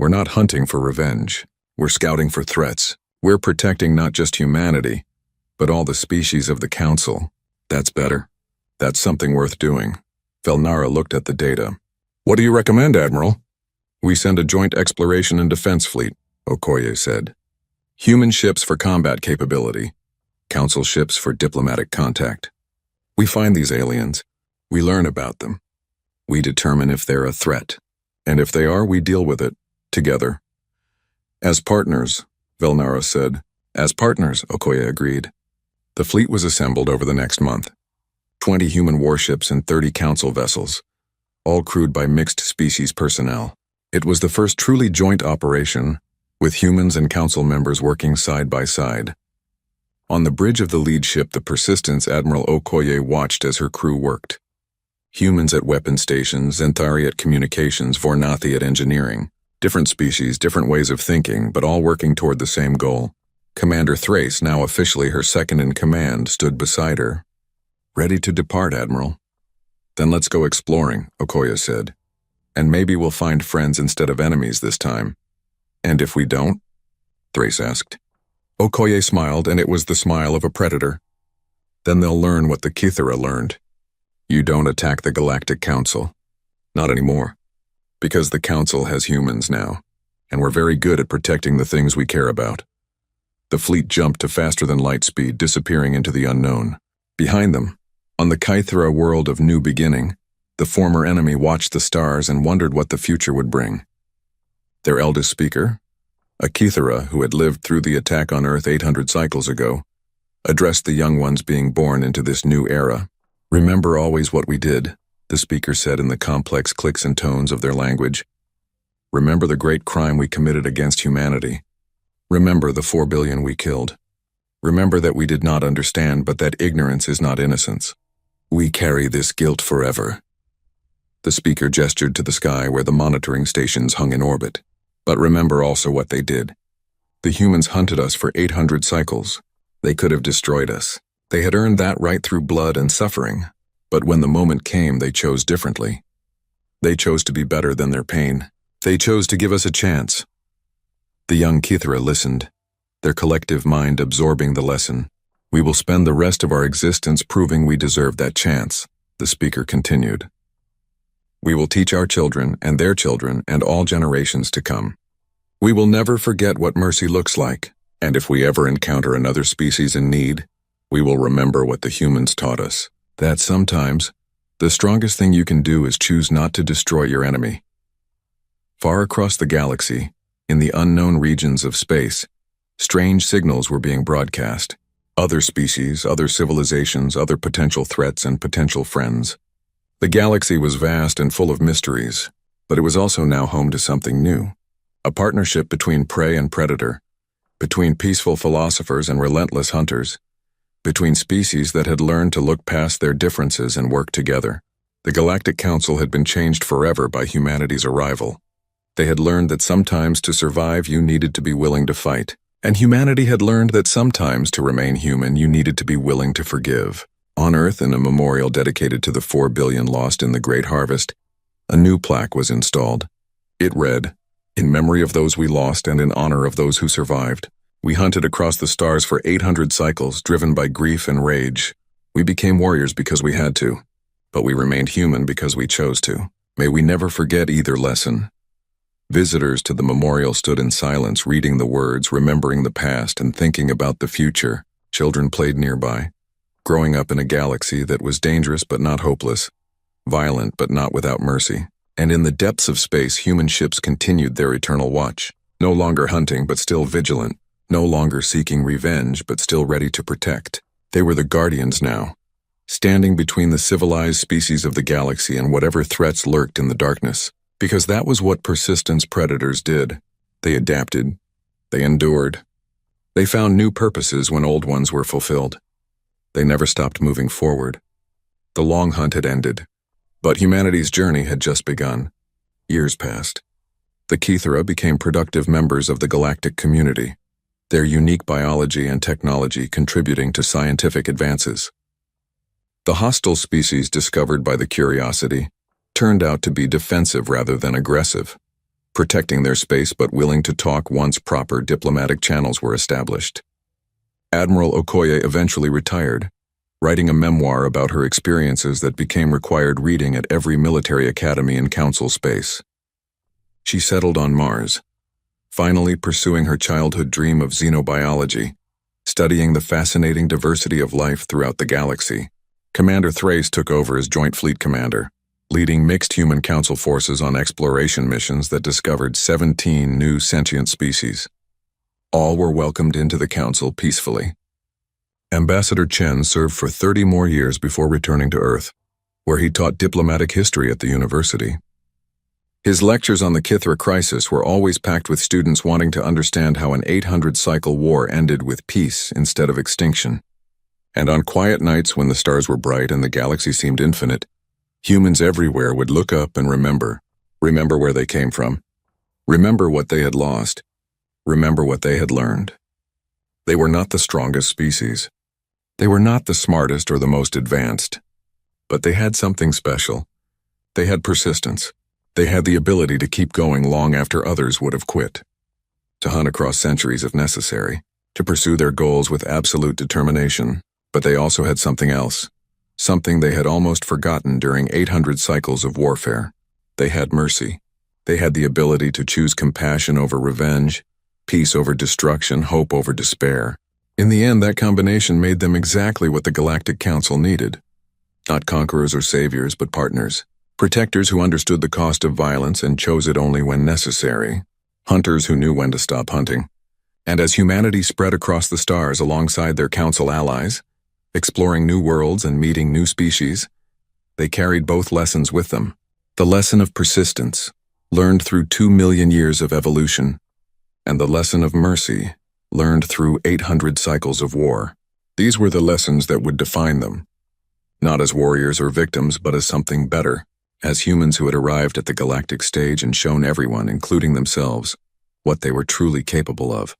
We're not hunting for revenge. We're scouting for threats. We're protecting not just humanity, but all the species of the Council. That's better. That's something worth doing. Velnara looked at the data. What do you recommend, Admiral? We send a joint exploration and defense fleet, Okoye said. Human ships for combat capability. Council ships for diplomatic contact. We find these aliens. We learn about them. We determine if they're a threat. And if they are, we deal with it, together. As partners, Velnara said. As partners, Okoye agreed. The fleet was assembled over the next month. 20 human warships and 30 Council vessels, all crewed by mixed species personnel. It was the first truly joint operation, with humans and Council members working side by side. On the bridge of the lead ship, the Persistence, Admiral Okoye watched as her crew worked. Humans at weapon stations, Zenthari at communications, Vornathi at engineering. Different species, different ways of thinking, but all working toward the same goal. Commander Thrace, now officially her second-in-command, stood beside her. Ready to depart, Admiral. Then let's go exploring, Okoye said. And maybe we'll find friends instead of enemies this time. And if we don't? Thrace asked. Okoye smiled, and it was the smile of a predator. Then they'll learn what the Kythera learned. You don't attack the Galactic Council. Not anymore. Because the Council has humans now, and we're very good at protecting the things we care about. The fleet jumped to faster-than-light speed, disappearing into the unknown. Behind them, on the Kythera world of New Beginning, the former enemy watched the stars and wondered what the future would bring. Their eldest speaker, a Kythera who had lived through the attack on Earth 800 cycles ago, addressed the young ones being born into this new era. Remember always what we did, the speaker said in the complex clicks and tones of their language. Remember the great crime we committed against humanity. Remember the 4 billion we killed. Remember that we did not understand, but that ignorance is not innocence. We carry this guilt forever. The speaker gestured to the sky where the monitoring stations hung in orbit. But remember also what they did. The humans hunted us for 800 cycles. They could have destroyed us. They had earned that right through blood and suffering. But when the moment came, they chose differently. They chose to be better than their pain. They chose to give us a chance. The young Kythera listened, their collective mind absorbing the lesson. We will spend the rest of our existence proving we deserve that chance, the speaker continued. We will teach our children and their children and all generations to come. We will never forget what mercy looks like, and if we ever encounter another species in need, we will remember what the humans taught us, that sometimes the strongest thing you can do is choose not to destroy your enemy. Far across the galaxy, in the unknown regions of space, strange signals were being broadcast. Other species, other civilizations, other potential threats and potential friends. The galaxy was vast and full of mysteries, but it was also now home to something new. A partnership between prey and predator, between peaceful philosophers and relentless hunters, between species that had learned to look past their differences and work together. The Galactic Council had been changed forever by humanity's arrival. They had learned that sometimes to survive you needed to be willing to fight, and humanity had learned that sometimes to remain human you needed to be willing to forgive. On Earth, in a memorial dedicated to the 4 billion lost in the Great Harvest, a new plaque was installed. It read, "In memory of those we lost and in honor of those who survived. We hunted across the stars for 800 cycles, driven by grief and rage. We became warriors because we had to, but we remained human because we chose to. May we never forget either lesson." Visitors to the memorial stood in silence, reading the words, remembering the past, and thinking about the future. Children played nearby, growing up in a galaxy that was dangerous but not hopeless, violent but not without mercy. And in the depths of space, human ships continued their eternal watch, no longer hunting but still vigilant, no longer seeking revenge but still ready to protect. They were the guardians now, standing between the civilized species of the galaxy and whatever threats lurked in the darkness. Because that was what persistence predators did. They adapted. They endured. They found new purposes when old ones were fulfilled. They never stopped moving forward. The long hunt had ended, but humanity's journey had just begun. Years passed. The Kithara became productive members of the galactic community, their unique biology and technology contributing to scientific advances. The hostile species discovered by the Curiosity turned out to be defensive rather than aggressive, protecting their space but willing to talk once proper diplomatic channels were established. Admiral Okoye eventually retired, writing a memoir about her experiences that became required reading at every military academy in Council space. She settled on Mars, finally pursuing her childhood dream of xenobiology, studying the fascinating diversity of life throughout the galaxy. Commander Thrace took over as Joint Fleet Commander, leading mixed human council forces on exploration missions that discovered 17 new sentient species. All were welcomed into the council peacefully. Ambassador Chen served for 30 more years before returning to Earth, where he taught diplomatic history at the university. His lectures on the Kithara crisis were always packed with students wanting to understand how an 800-cycle war ended with peace instead of extinction. And on quiet nights when the stars were bright and the galaxy seemed infinite, humans everywhere would look up and remember where they came from, remember what they had lost, remember what they had learned. They were not the strongest species. They were not the smartest or the most advanced, but they had something special. They had persistence. They had the ability to keep going long after others would have quit, to hunt across centuries if necessary, to pursue their goals with absolute determination. But they also had something else. Something they had almost forgotten during 800 cycles of warfare. They had mercy. They had the ability to choose compassion over revenge, peace over destruction, hope over despair. In the end, that combination made them exactly what the Galactic Council needed. Not conquerors or saviors, but partners. Protectors who understood the cost of violence and chose it only when necessary. Hunters who knew when to stop hunting. And as humanity spread across the stars alongside their council allies, exploring new worlds and meeting new species, they carried both lessons with them. The lesson of persistence, learned through 2 million years of evolution, and the lesson of mercy, learned through 800 cycles of war. These were the lessons that would define them, not as warriors or victims, but as something better, as humans who had arrived at the galactic stage and shown everyone, including themselves, what they were truly capable of.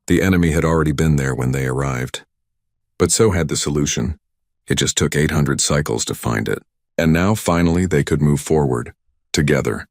The enemy had already been there when they arrived. But so had the solution. It just took 800 cycles to find it. And now, finally, they could move forward, together.